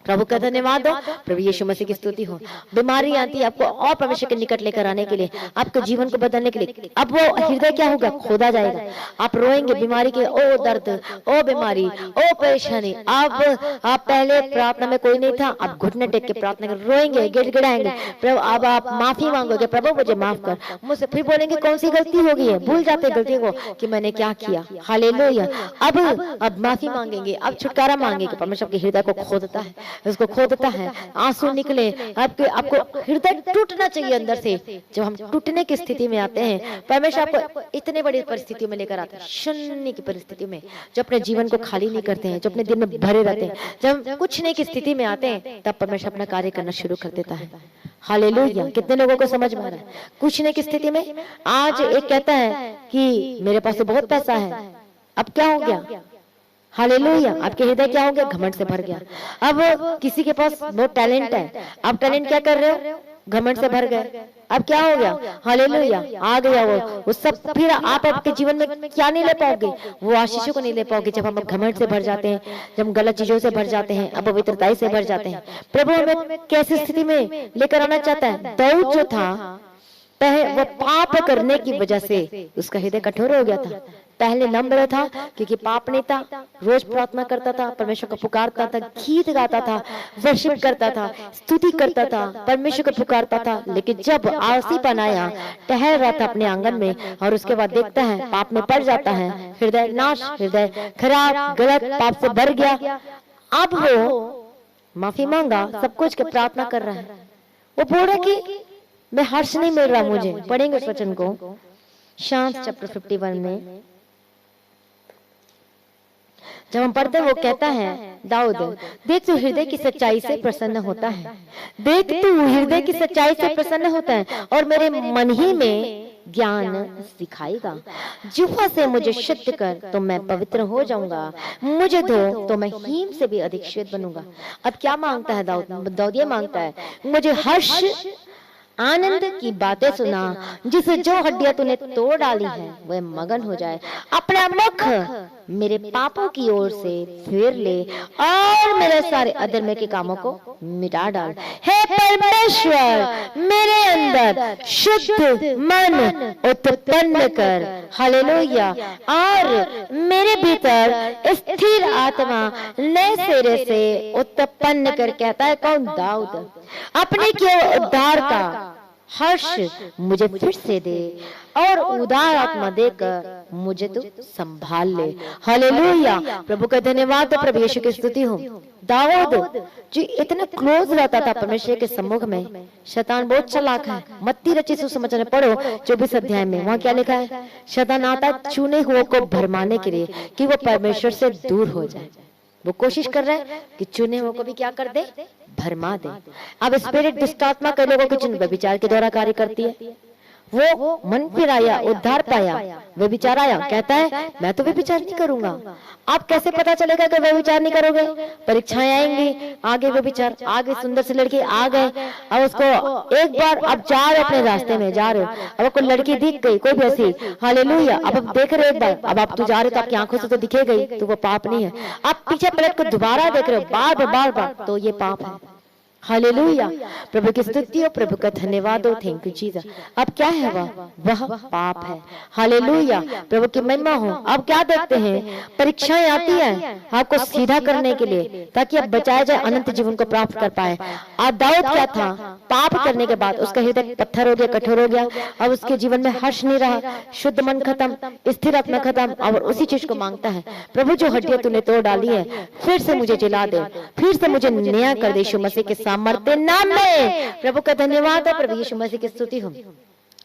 प्रभु का धन्यवाद हो, प्रभु यीशु मसीह की स्तुति हो। बीमारी आती है आपको और परमेश्वर के निकट लेकर आने के लिए, आपके जीवन को बदलने के लिए। अब वो हृदय क्या होगा? खोदा जाएगा। आप रोएंगे बीमारी के, ओ दर्द, ओ बीमारी, ओ परेशानी। अब आप पहले प्रार्थना में कोई नहीं था, अब घुटने टेक के प्रार्थना कर रोएंगे, गिड़गिड़ाएंगे। प्रभु अब आप माफी मांगोगे, प्रभु मुझे माफ कर, मुझसे। फिर बोलेंगे कौन सी गलती हो गई है, भूल जाते गलती को कि मैंने क्या किया। हालेलुया। अब माफी मांगेंगे, अब छुटकारा मांगेंगे। परमेश्वर के हृदय को खोदता है, उसको खोदता है, आंसू निकले। आपको हृदय टूटना चाहिए अंदर से। जब हम टूटने की स्थिति में आते हैं, परमेश्वर आपको इतने बड़ी परिस्थितियों में लेकर आते हैं, शून्य की परिस्थिति में, जो अपने जीवन को खाली नहीं करते हैं, जो अपने दिल में भरे रहते हैं। जब कुछ नहीं की स्थिति में आते हैं, तब परमेश्वर अपना कार्य करना शुरू कर देता है। हालेलुया। कितने लोगों को समझ में आ रहा है? कुछ नहीं की स्थिति में आज एक कहता है कि मेरे पास तो बहुत पैसा है, अब क्या हो गया? हालेलुया। आपके हृदय क्या हो गया? घमंड से भर गया। अब किसी के पास बहुत टैलेंट है, आप टैलेंट क्या कर रहे हो? घमंड से भर गए। अब क्या हो गया? हालेलुया। आ गया वो सब। फिर आप आपके जीवन में क्या नहीं ले पाओगे? वो आशीषों को नहीं ले पाओगे जब हम घमंड से भर जाते हैं, जब हम गलत चीजों से भर जाते हैं, अपवित्रता से भर जाते हैं। प्रभु हमें कैसी स्थिति में लेकर आना चाहता है? दाऊद जो था, वो पाप करने की वजह से उसका हृदय कठोर हो गया था। पहले नम्र था क्योंकि पाप नहीं था, रोज प्रार्थना करता था, परमेश्वर को पुकारता था, गीत गाता था, वर्शिप करता था, स्तुति करता था, परमेश्वर को पुकारता था। लेकिन जब आलसीपन आया, टहल रहा था अपने आंगन में और उसके बाद देखता है पाप में पड़ जाता है, हृदय नाश, हृदय खराब, गलत, पाप से भर गया। अब वो माफी मांगा, सब कुछ के प्रार्थना कर रहा है। वो बोल रहा कि मैं हर्ष नहीं मिल रहा मुझे। पढ़ेंगे उस वचन को, शांत चैप्टर 51 में जब हम पढ़ते हैं, वो कहता है दाऊद, देख तू हृदय की सच्चाई से प्रसन्न होता है, देख तू हृदय की सच्चाई से प्रसन्न होता है और मेरे मन ही में ज्ञान सिखाएगा। जिह्वा से मुझे शुद्ध कर तो मैं पवित्र हो जाऊंगा, मुझे धो तो मैं हीम से भी अधिक श्वेत बनूंगा। अब क्या मांगता है दाऊद? ये मांगता है मुझे हर्ष आनंद की बातें सुना, जिसे जो हड्डियां तूने तोड़ डाली है वह मगन हो जाए। अपना मुख मेरे पापों की ओर से फेर ले और मेरे सारे अधर्म के कामों को मिटा डाल। हे परमेश्वर, मेरे अंदर शुद्ध मन उत्पन्न कर हालेलुया। और मेरे भीतर स्थिर आत्मा नए सिरे से उत्पन्न कर कहता है कौन? दाऊद। अपने के उद्धार का हर्ष मुझे फिर से दे और उदार आत्मा देकर मुझे तो संभाल ले। हालेलुया। प्रभु का धन्यवाद हो, प्रभु यीशु की स्तुति हो। दाऊद जो इतना क्लोज रहता था परमेश्वर के सम्मुख में, शैतान बहुत चालाक है। मत्ती रचित सुसमाचार पढ़ो 24 अध्याय में, वहां क्या लिखा है? शैतान आता चुने हुए को भरमाने के लिए कि वो परमेश्वर से दूर हो जाए। वो कोशिश कर रहा है कि चुने हुए को भी क्या कर दे? भरमा दे। अब स्पिरिट दुष्ट आत्मा कई लोगों के चिन्ह विचार के द्वारा कार्य करती है। वो मन फिर आया, उद्धार पाया, वे विचार आया, कहता है मैं तो वे विचार नहीं करूंगा। आप कैसे पता चलेगा कि वे विचार नहीं करोगे? परीक्षाएं आएंगी, आगे वे विचार, आगे सुंदर सी लड़की आ गए, अब उसको एक बार अब जा रहे अपने रास्ते में जा रहे हो, अब कोई लड़की दिख गई कोई भी ऐसी, हालेलुया, अब आप देख रहे हो एक बार, अब आप तो जा रहे हो तो आपकी आंखों से तो दिखे गई, तो वो पाप नहीं है। आप पीछे पलट को दोबारा देख रहे हो बार बार, तो ये पाप है। हालेलुया। प्रभु की स्तुति हो, प्रभु का धन्यवाद हो। Thank you Jesus. अब क्या है? वह पाप है। हालेलुया। प्रभु की महिमा हो। अब क्या देखते हैं? परीक्षाएं आती है आपको सीधा करने के लिए, ताकि आप बचाए जाए, अनंत जीवन को प्राप्त कर पाए। आज दाऊद क्या था? पाप करने के बाद उसका हृदय पत्थर हो गया, कठोर हो गया। अब उसके जीवन में हर्ष नहीं रहा, शुद्ध मन खत्म, स्थिर आत्मा खत्म, और उसी चीज को मांगता है, प्रभु जो हड्डियां तूने तोड़ डाली है फिर से मुझे जिला दे, फिर से मुझे नया कर दे यीशु मसीह के सामर्थ्य नाम में। प्रभु का धन्यवाद है, प्रभु यीशु मसीह की स्तुति हो।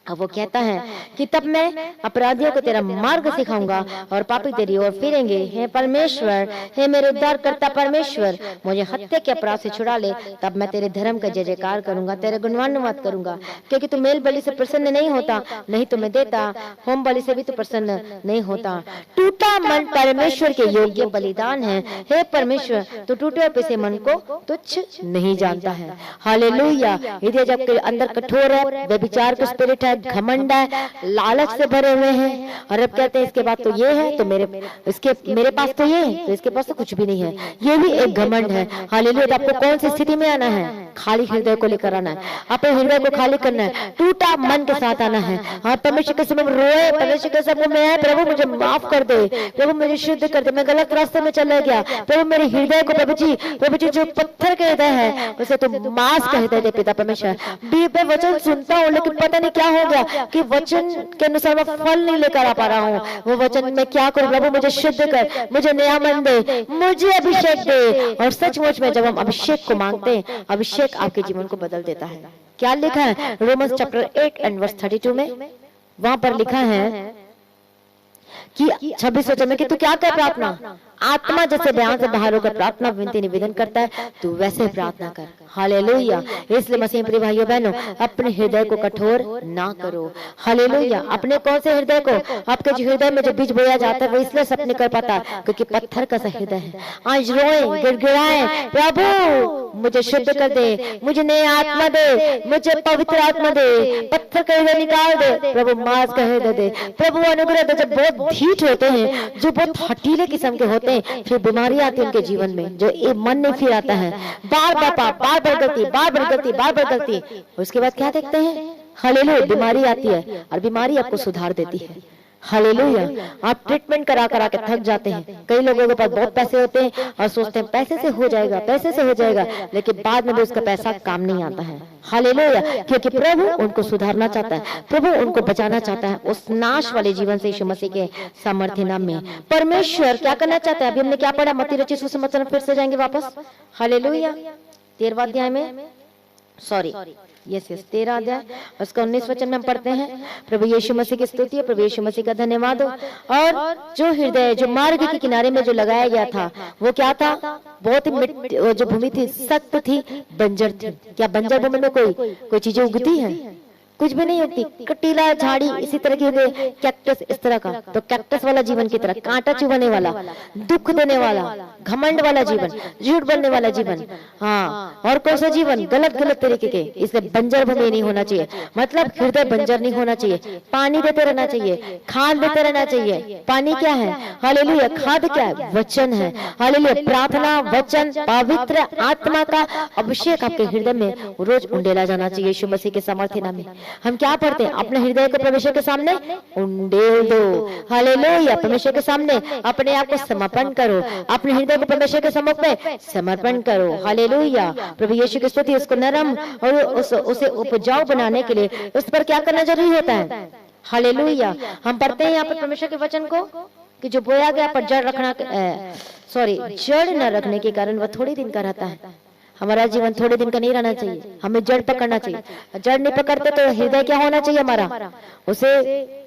अब वो कहता है कि तब मैं अपराधियों को तेरा मार्ग सिखाऊंगा और पापी तेरी ओर फिरेंगे। हे परमेश्वर, हे मेरे उद्धारकर्ता परमेश्वर, मुझे हत्या के अपराध से छुड़ा ले, तब मैं तेरे धर्म का जय जयकार करूंगा, तेरे गुणगान करूंगा। क्योंकि तू मेल बलि से प्रसन्न नहीं होता, नहीं तो मैं देता, होम बलि से भी तू प्रसन्न नहीं होता। टूटा मन परमेश्वर के योग्य बलिदान है। हे परमेश्वर, तू टूटे और पिसे मन को तुच्छ नहीं जानता है। हालेलुया। हृदय जब के अंदर कठोर है, व्यभिचार का स्पिरिट है, घमंड है, लालच से भरे हुए हैं, और अब कहते हैं इसके बाद तो ये है, तो मेरे पास तो ये है, तो इसके पास तो कुछ भी नहीं है, ये भी एक घमंड है। हालेलुया। तो आपको कौन सी स्थिति में आना है? खाली हृदय को लेकर आना है, अपने हृदय को खाली करना है, टूटा मन के साथ आना है। हाँ, परमेश्वर के समय रोए, परमेश्वर के समय में है, प्रभु मुझे माफ कर दे, प्रभु मुझे शुद्ध कर दे, मैं गलत रास्ते में चला गया, प्रभु मेरे हृदय को, प्रभु जी जो पत्थर के हृदय है उसे तुम मांस का हृदय दे पिता परमेश्वर। मैं वचन सुनता हूँ लेकिन पता नहीं क्या हो गया कि वचन के अनुसार मैं फल नहीं लेकर आ पा रहा हूँ। वो वचन में क्या करूं? प्रभु मुझे शुद्ध कर, मुझे नया मन दे, मुझे अभिषेक दे। और सचमुच में जब हम अभिषेक को मांगते हैं, अभिषेक आपके जीवन को बदल देता है। क्या लिखा है रोमन्स चैप्टर 8 एंड वर्स 32 में? वहां पर लिखा है कि 26 वचन में कि तू क्या कर प्रार्थना? आत्मा जैसे बयान से बाहर होकर प्रार्थना विनती निवेदन करता है, तू वैसे प्रार्थना कर। हालेलुया। इसलिए मसीह प्रिय भाइयों बहनों, अपने हृदय को कठोर ना करो। हालेलुया। अपने कौन से हृदय को? आपके जो हृदय में जो बीज बोया जाता है वो इसलिए सब नहीं कर पाता क्योंकि पत्थर का सा हृदय है। आज रोए, गिड़गिड़ाए, प्रभु मुझे शुद्ध कर दे, मुझे नई आत्मा दे, मुझे पवित्र आत्मा दे, पत्थर का हृदय निकाल दे, प्रभु मांस का हृदय दे, प्रभु अनुग्रह दे। जब बहुत ढीठ होते हैं, जो बहुत हठीले किस्म के होते हैं, फिर बीमारी आती है उनके जीवन में, जो मन नहीं फिर आता है, बार बार गलती। उसके बाद क्या देखते हैं? हालेलुया। बीमारी आती है और बीमारी आपको सुधार देती है। हालेलुया। आप ट्रीटमेंट करा के थक जाते हैं। कई लोगों के पास बहुत पैसे होते हैं और सोचते हैं पैसे से हो जाएगा, लेकिन बाद में भी उसका पैसा काम नहीं आता है। हालेलुया। क्योंकि प्रभु उनको सुधारना चाहता है, प्रभु उनको बचाना चाहता है उस नाश वाले जीवन से यीशु मसीह के सामर्थ्य नाम में। परमेश्वर क्या करना चाहता है? अभी हमने क्या पढ़ा? मत्ती रचित सुसमाचार में फिर से जाएंगे वापस। हालेलुया। 13वां अध्याय में, सॉरी यस 13 अध्याय उसका 19 वचन में हम पढ़ते हैं। प्रभु यीशु मसीह की स्तुति है, प्रभु यीशु मसीह का धन्यवाद हो। और जो हृदय जो मार्ग के किनारे में जो लगाया गया था वो क्या था? बहुत ही जो भूमि थी सख्त थी, बंजर थी। क्या बंजर भूमि में कोई चीजें उगती है? कुछ भी नहीं होती। कटीला झाड़ी इसी तरह की होगी, कैक्टस इस तरह का। तो कैक्टस वाला जीवन की तरह, कांटा चुभने वाला, दुख देने वाला, घमंड वाला जीवन, झूठ बोलने वाला जीवन, हाँ, और कौन सा जीवन? गलत तरीके के। इसलिए बंजर भूमि नहीं होना चाहिए, मतलब हृदय बंजर नहीं होना चाहिए। पानी देते रहना चाहिए, खाद देते रहना चाहिए। पानी क्या है? हालेलुया। खाद क्या है? वचन है। हालेलुया। प्रार्थना, वचन, पवित्र आत्मा का अभिषेक आपके हृदय में रोज उंडेला जाना चाहिए यीशु मसीह के सामर्थ्य नाम में। हम क्या पढ़ते हैं? अपने हृदय को परमेश्वर के सामने उंडेल दो। हालेलुया। परमेश्वर के सामने अपने आप को समर्पण करो, अपने हृदय को परमेश्वर के सम्मुख में समर्पण करो। हालेलुया। प्रभु यीशु की स्तुति। उसको नरम और उसे उपजाऊ बनाने के लिए उस पर क्या करना जरूरी होता है? हालेलुया। हम पढ़ते हैं यहाँ पर परमेश्वर के वचन को कि जो बोया गया पर जड़ रखना जड़ न रखने के कारण वह थोड़ी दिन का रहता है। हमारा जीवन थोड़े दिन का नहीं रहना चाहिए, हमें जड़ पकड़ना चाहिए। जड़ नहीं पकड़ते तो हृदय क्या होना चाहिए हमारा? उसे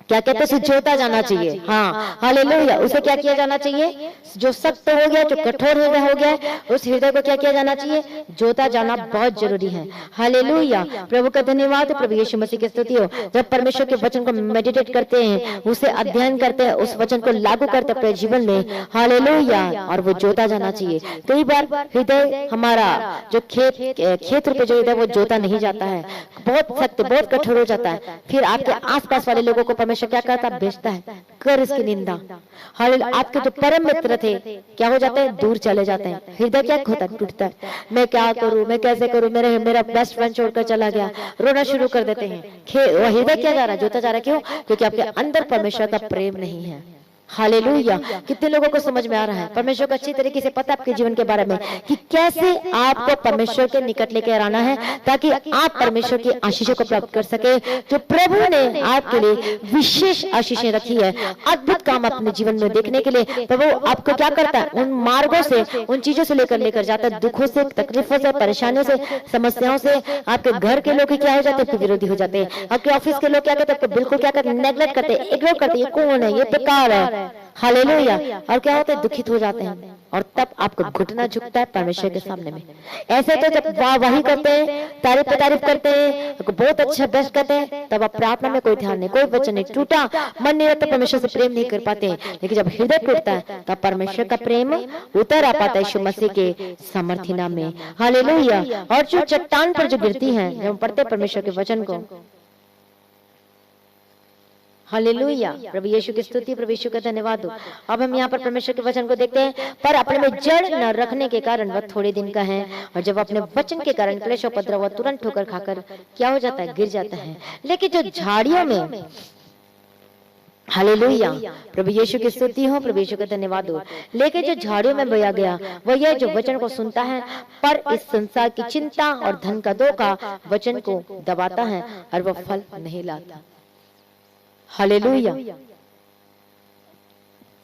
क्या कहते हैं? जोता जाना चाहिए। हाँ, हालेलुया। उसे क्या किया जाना चाहिए? जो सख्त हो गया, जो कठोर हो गया, उस हृदय को क्या किया जाना चाहिए? जोता जाना बहुत जरूरी है। हालेलुया। प्रभु का धन्यवाद। प्रभु यीशु मसीह की स्तुति हो। जब परमेश्वर के वचन को मेडिटेट करते हैं, उसे अध्ययन करते हैं, उस वचन को लागू करते हैं अपने जीवन में, हालेलुया, और वो जोता जाना चाहिए। कई बार हृदय हमारा जो खेत रूपे जो हृदय वो जोता नहीं जाता है, बहुत सख्त, बहुत कठोर हो जाता है। फिर आपके आसपास वाले लोगों को क्या करता? बेचता है, कर इसकी निंदा। हालेलुया। आपके जो परम मित्र थे क्या हो जाते हैं? दूर चले जाते हैं। हृदय क्या होता है? टूटता है। मैं क्या करूं, मैं कैसे करूं, मेरा बेस्ट फ्रेंड छोड़कर चला गया, रोना शुरू कर देते हैं। हृदय क्या जा रहा है? जोता जा रहा है। क्यों? क्योंकि आपके अंदर परमेश्वर का प्रेम नहीं है। हालेलुया। कितने लोगों को समझ में आ रहा है? परमेश्वर को अच्छी तरीके से पता है आपके जीवन के बारे में कि कैसे आपको परमेश्वर के निकट लेकर आना है, ताकि आप परमेश्वर की आशीषों को प्राप्त कर सके। जो प्रभु ने आपके लिए विशेष आशीषें रखी है, अद्भुत काम अपने जीवन में देखने के लिए प्रभु आपको क्या करता है? उन मार्गों से, उन चीजों से लेकर जाता है। दुखों से, तकलीफों से, परेशानियों से, समस्याओं से। आपके घर के लोग क्या हो जाते हैं? विरोधी हो जाते हैं। आपके ऑफिस के लोग क्या कहते हैं? बिल्कुल क्या करते हैं? नेग्लेक्ट करते हैं, इग्नोर करते हैं। ये कौन है? ये बेकार है। हालेलुया। और क्या होता है? दुखित हो जाते हैं। और तब आपको घुटना झुकता है परमेश्वर के सामने में। ऐसे तो जब वाह करते हैं, तारीफ पे तारीफ करते हैं, बहुत अच्छा बेस्ट करते हैं, तब आप प्रार्थना में कोई ध्यान नहीं, कोई वचन नहीं, टूटा मन नहीं रहता, परमेश्वर से प्रेम नहीं कर पाते। लेकिन जब हृदय टूटता है तब परमेश्वर का प्रेम उतर आ पाता है यीशु मसीह के सामर्थ्य नाम में। हालेलुया। और जो चट्टान पर जो गिरती है, जब हम पढ़ते हैं परमेश्वर के वचन को, हालेलुया। प्रभु यीशु की स्तुति, प्रभु यीशु का धन्यवाद हो। अब हम यहाँ पर परमेश्वर के वचन को देखते हैं। पर अपने में जड़ न रखने के कारण वह थोड़े दिन का है, और जब अपने वचन के कारण क्लेश उपद्रव वह तुरंत ठोकर खाकर क्या हो जाता है? गिर जाता है। लेकिन जो झाड़ियों में, हालेलुया, प्रभु यीशु की स्तुति हो, प्रभु यीशु का धन्यवाद हो। लेकिन जो झाड़ियों में बोया गया वह यह जो वचन को सुनता है, पर इस संसार की चिंता और धन का धोखा वचन को दबाता है और वह फल नहीं लाता। हालेलुया।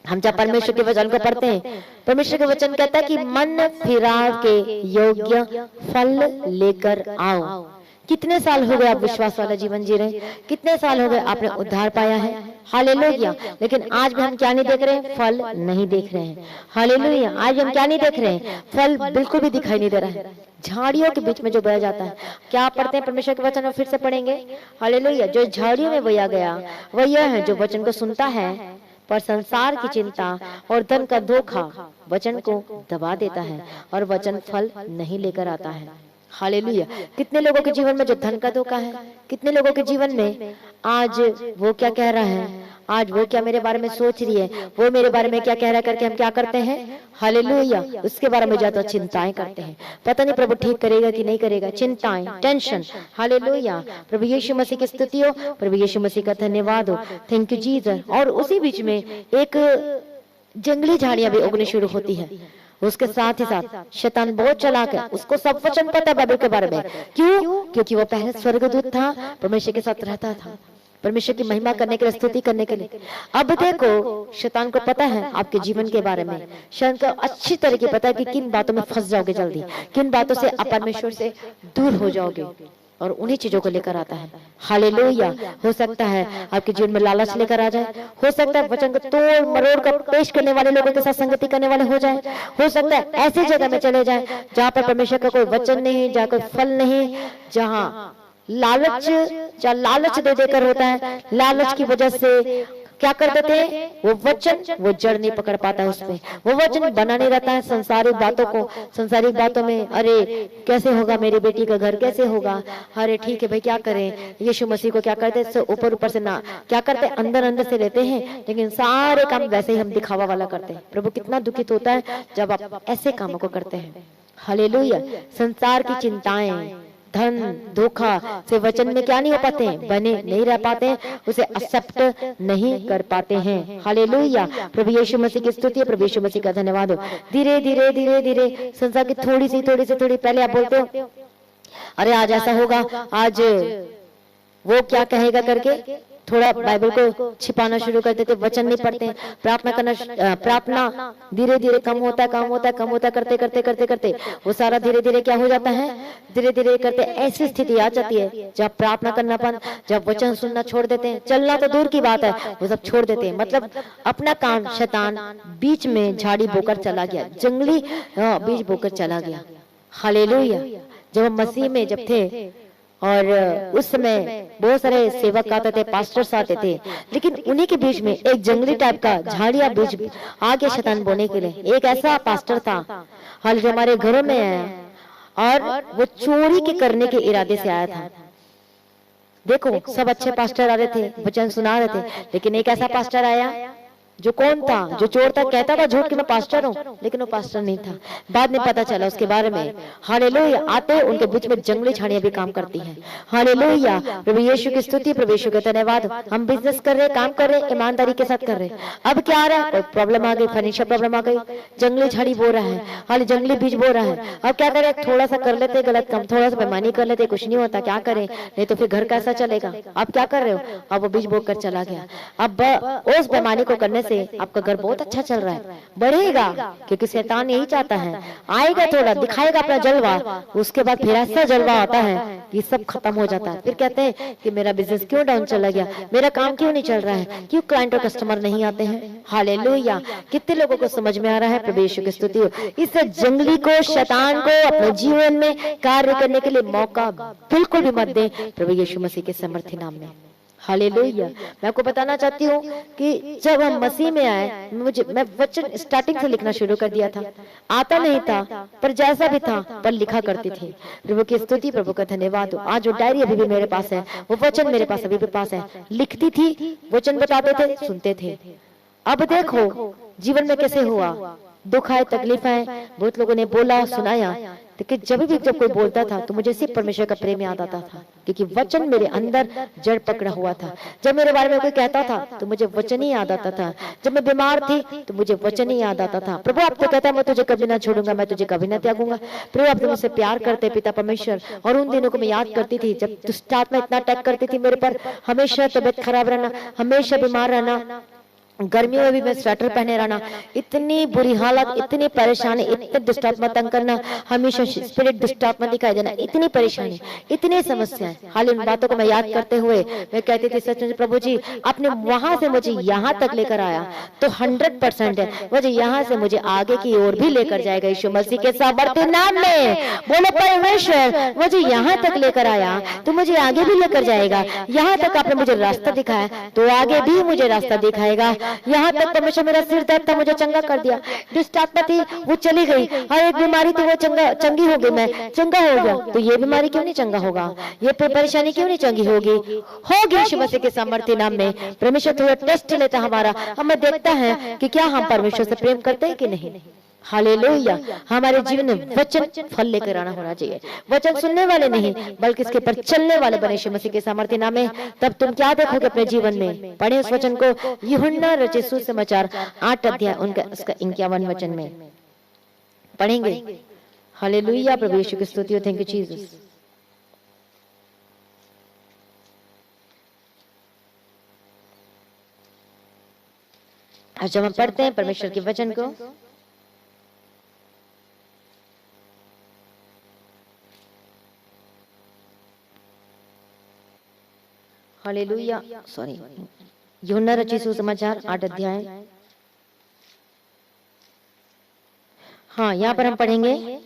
हम जब परमेश्वर के वचन को पढ़ते हैं, परमेश्वर के वचन कहता है कि मन फिराव के योग्य फल लेकर आओ। कितने साल हो गए आप विश्वास वाला जीवन जी रहे? कितने साल हो गए आपने उद्धार पाया है? हालेलुया। लेकिन आज भी हम क्या नहीं देख रहे हैं? फल नहीं देख रहे हैं। हालेलुया। आज हम क्या नहीं देख रहे हैं? फल बिल्कुल भी दिखाई नहीं दे रहा है। झाड़ियों के बीच में जो बोया जाता है, क्या पढ़ते हैं परमेश्वर के वचन? और फिर से पढ़ेंगे। हालेलुया। जो झाड़ियों में बोया गया वह यह है जो वचन को सुनता है, पर संसार की चिंता और धन का धोखा वचन को दबा देता है और वचन फल नहीं लेकर आता है। हालेलुया। कितने लोगों के जीवन में जो धन का धोखा है, कितने लोगों के जीवन में आज वो क्या कह रहा है, आज वो क्या मेरे बारे में सोच रही है, वो मेरे बारे में क्या कह रहा है करके हम क्या करते हैं? हालेलुया। उसके बारे में ज्यादा चिंताएं करते हैं। पता नहीं प्रभु ठीक करेगा कि नहीं करेगा, चिंताएं, टेंशन। हालेलुया। प्रभु यीशु मसीह की स्तुति हो, प्रभु यीशु मसीह का धन्यवाद हो। Thank you Jesus. और उसी बीच में एक जंगली झाड़ियां भी उगनी शुरू होती है। उसके साथ ही साथ शैतान बहुत चालाक है, उसको सब वचन पता है बाइबल के बारे में। क्यों? क्योंकि वो पहले स्वर्गदूत था, परमेश्वर के साथ रहता था, परमेश्वर की महिमा करने के लिए, स्तुति करने के लिए। अब देखो शैतान को पता है आपके जीवन के बारे में, शैतान को अच्छी तरीके पता है कि किन बातों में फंस जाओगे जल्दी, किन बातों से आप परमेश्वर से दूर हो जाओगे, और उन्हीं चीजों को लेकर आता है। हालेलुया। हो सकता है आपके जीवन में लालच लेकर आ जाए, हो सकता है वचन को तोड़ मरोड़ कर पेश करने वाले लोगों के साथ संगति करने वाले हो जाए, हो सकता है ऐसी जगह में चले जाए जहाँ पर परमेश्वर का कोई वचन नहीं, जहाँ कोई फल नहीं, जहाँ लालच दे देकर होता है। लालच की वजह से क्या कर देते हैं? वो वचन, वो जड़ नहीं पकड़ पाता है उसमें, वो वचन बना नहीं रहता है। संसारिक बातों को, संसारिक बातों में, अरे कैसे होगा मेरी बेटी का घर, कैसे होगा, अरे ठीक है भाई क्या करें। यीशु मसीह को क्या करते हैं? ऊपर ऊपर से ना क्या करते हैं, अंदर अंदर से लेते हैं, लेकिन सारे काम वैसे ही हम दिखावा वाला करते हैं। प्रभु कितना दुखित होता है जब आप ऐसे कामों को करते हैं। हालेलुया। संसार की चिंताएं, धन धोखा से वचन में क्या नहीं हो पाते हैं, बने नहीं रह पाते हैं, उसे एक्सेप्ट नहीं कर पाते हैं। हालेलुया, प्रभु यीशु मसीह की स्तुति है, प्रभु यीशु मसीह का धन्यवाद हो। धीरे धीरे धीरे धीरे संसार की थोड़ी सी पहले आप बोलते हो अरे आज ऐसा होगा, आज वो क्या कहेगा करके थोड़ा बाइबल को छिपाना शुरू कर देते, वचन नहीं पढ़ते, प्रार्थना धीरे धीरे कम होता करते वो सारा धीरे धीरे क्या हो जाता है, धीरे धीरे करते ऐसी स्थिति आ जाती है जब प्रार्थना करना बंद, जब वचन सुनना छोड़ देते हैं, चलना तो दूर की बात है वो सब छोड़ देते हैं। मतलब अपना काम शैतान बीच में झाड़ी बोकर चला गया, जंगली बीज बोकर चला गया। हालेलुया, जब हम मसीह में जब थे और उस समय बहुत सारे सेवक आते थे, पास्टर्स आते थे, लेकिन उन्हीं के बीच में एक जंगली टाइप का झाड़िया बीज आगे शैतान बोने के लिए एक ऐसा पास्टर था, हाल जो हमारे घरों में आया और वो चोरी के करने के इरादे से आया था। देखो सब अच्छे पास्टर आ रहे थे, वचन सुना रहे थे, लेकिन एक ऐसा पास्टर आया जो कौन था, जो चोर था, कहता था झूठ कि मैं पास्टर हूँ, लेकिन वो पास्टर नहीं था। बाद में पता चला उसके बारे में। हालेलुया, आते उनके बीच में जंगली झाड़ियां भी काम करती हैं। हालेलुया, प्रभु यीशु की स्तुति, प्रभु यीशु का धन्यवाद। हम बिजनेस कर रहे, काम कर रहे, ईमानदारी के साथ कर रहे, अब क्या आ रहा है, कोई प्रॉब्लम आ गई, फाइनेंशियल प्रॉब्लम आ गई, जंगली झाड़ी बो रहा है, हाल जंगली बीज बो रहा है। अब क्या करें, थोड़ा सा कर लेते गलत काम, थोड़ा सा बेईमानी कर लेते, कुछ नहीं होता, क्या करें, नहीं तो फिर घर कैसा चलेगा। अब क्या कर रहे हो, अब वो बीज बो कर चला गया। अब उस बेईमानी को करने से आपका घर बहुत अच्छा चल रहा है, बढ़ेगा, क्योंकि शैतान यही चाहता है, आएगा थोड़ा दिखाएगा अपना जलवा, उसके बाद फिर ऐसा जलवा आता है कि सब खत्म हो जाता है। फिर कहते हैं कि मेरा बिजनेस क्यों डाउन चला गया, मेरा काम क्यों नहीं चल रहा है, क्यों क्लाइंट और कस्टमर नहीं आते हैं। हालेलुया, कितने लोगों को समझ में आ रहा है, प्रभु यीशु की स्तुति हो। इस जंगली को, शैतान को अपने जीवन में कार्य करने के लिए मौका बिल्कुल भी मत दे, प्रभु यीशु मसीह के समर्थी नाम में। हालेलुया, मैं आपको बताना चाहती हूँ कि जब हम मसीह में आए, मैं वचन स्टार्टिंग से लिखना शुरू कर दिया था, आता नहीं था पर जैसा भी था पर लिखा करती थी। प्रभु की स्तुति, प्रभु का धन्यवाद हो। आज वो डायरी अभी भी मेरे पास है, वो वचन मेरे पास अभी भी पास है, लिखती थी, वचन बताते थे, सुनते थे। अब देखो जीवन में कैसे हुआ, दुख आए, तकलीफ आए, बहुत लोगों ने बोला, सुनाया, लेकिन जब कोई बोलता था तो मुझे सिर्फ परमेश्वर का प्रेम याद आता था, क्योंकि वचन मेरे अंदर जड़ पकड़ा हुआ था। जब मेरे बारे में कोई कहता था तो मुझे वचन ही याद आता था, जब मैं बीमार थी तो मुझे वचन ही याद आता था। प्रभु आप तो कहता है मैं तुझे कभी ना छोड़ूंगा, मैं तुझे कभी ना त्यागूंगा। प्रभु आप तो मुझसे प्यार करते पिता परमेश्वर। और उन दिनों को मैं याद करती थी जब दुष्ट आत्मा इतना अटैक करती थी मेरे पर, हमेशा तबियत खराब रहना, हमेशा बीमार रहना, गर्मियों में भी मैं स्वेटर पहने रहना, इतनी बुरी हालत, इतनी परेशानी, इतने दुष्ट आत्मा तंग करना, हमेशा स्पिरिट दुष्ट आत्मा दिखाई देना, इतनी परेशानी, इतनी समस्याएं। हाल इन बातों को मैं याद करते हुए मैं कहती थी सच में प्रभु जी आपने वहां से मुझे यहाँ तक लेकर आया तो 100% है, मुझे यहाँ से मुझे आगे की ओर भी लेकर जाएगा यीशु मसीह के सामर्थ्य नाम में। बोलो परमेश्वर मुझे यहाँ तक लेकर आया तो मुझे आगे भी लेकर जाएगा, यहाँ तक आपने मुझे रास्ता दिखाया तो आगे भी मुझे रास्ता दिखाएगा। यहाँ तक परमेश्वर मेरा सिर दर्द था मुझे चंगा कर दिया, दुष्ट आत्मा थी वो चली गई, हर एक बीमारी थी वो चंगी हो गई, मैं चंगा हो गया, तो ये बीमारी क्यों नहीं चंगा होगा, ये परेशानी क्यों नहीं चंगी होगी यीशु मसीह के सामर्थ्य नाम में। परमेश्वर थोड़ा टेस्ट लेता हमारा, हमें देखता है कि क्या हम परमेश्वर से प्रेम करते हैं कि नहीं। हालेलुया, हमारे जीवन में वचन फल लेकर आना होना चाहिए, वचन सुनने वाले नहीं बल्कि इसके पर चलने वाले बने यीशु मसीह के सामर्थ्य नाम में। तब तुम क्या देखोगे अपने जीवन में। पढ़े उस वचन को, यूहन्ना रचित सुसमाचार 8 अध्याय उनका 51 वचन में पढ़ेंगे। हालेलुया, प्रभु यीशु की स्तुति हो। Thank you Jesus. आज जब हम पढ़ते हैं परमेश्वर के वचन को, हालेलुया, सॉरी, यूहन्ना रचित सुसमाचार 8 अध्याय, हाँ यहाँ पर हम पढ़ेंगे,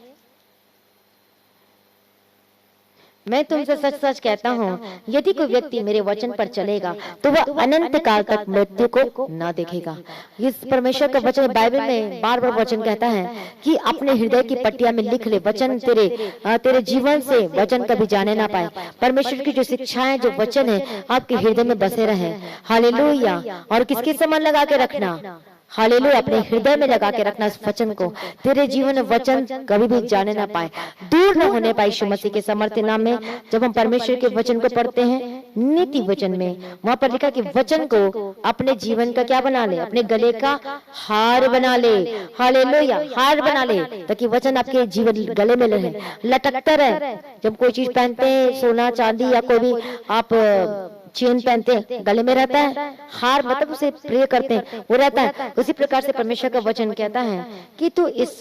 मैं तुमसे सच सच कहता हूँ यदि कोई व्यक्ति मेरे वचन पर चलेगा तो वह अनंत काल तक मृत्यु को ना देखेगा। इस परमेश्वर का वचन बाइबल में बार बार वचन कहता है कि अपने हृदय की पट्टिया में लिख ले, वचन तेरे जीवन से वचन कभी जाने ना पाए। परमेश्वर की जो शिक्षाएं, जो वचन है आपके हृदय में बसे रहे। हालेलुया। और किसके समान लगा के रखना, हालेलुया, अपने हृदय में लगा के रखना इस वचन को। तेरे जीवन में वचन कभी भी जाने ना पाए, दूर न होने पाए यीशु मसीह के समर्थन नाम में। जब हम परमेश्वर के वचन को पढ़ते हैं नीति वचन में, वहां पर लिखा कि वचन को अपने जीवन का क्या बना ले, अपने गले का हार बना ले। हालेलुया, हार बना ले, ताकि वचन आपके जीवन गले में रहे, लटकता रहे। जब कोई चीज पहनते हैं, सोना चांदी या कोई भी आप चेन पहनते हैं, गले में रहता है, हार मतलब उसे प्रे करते हैं, वो रहता है। उसी प्रकार से परमेश्वर का वचन कहता है कि तू इस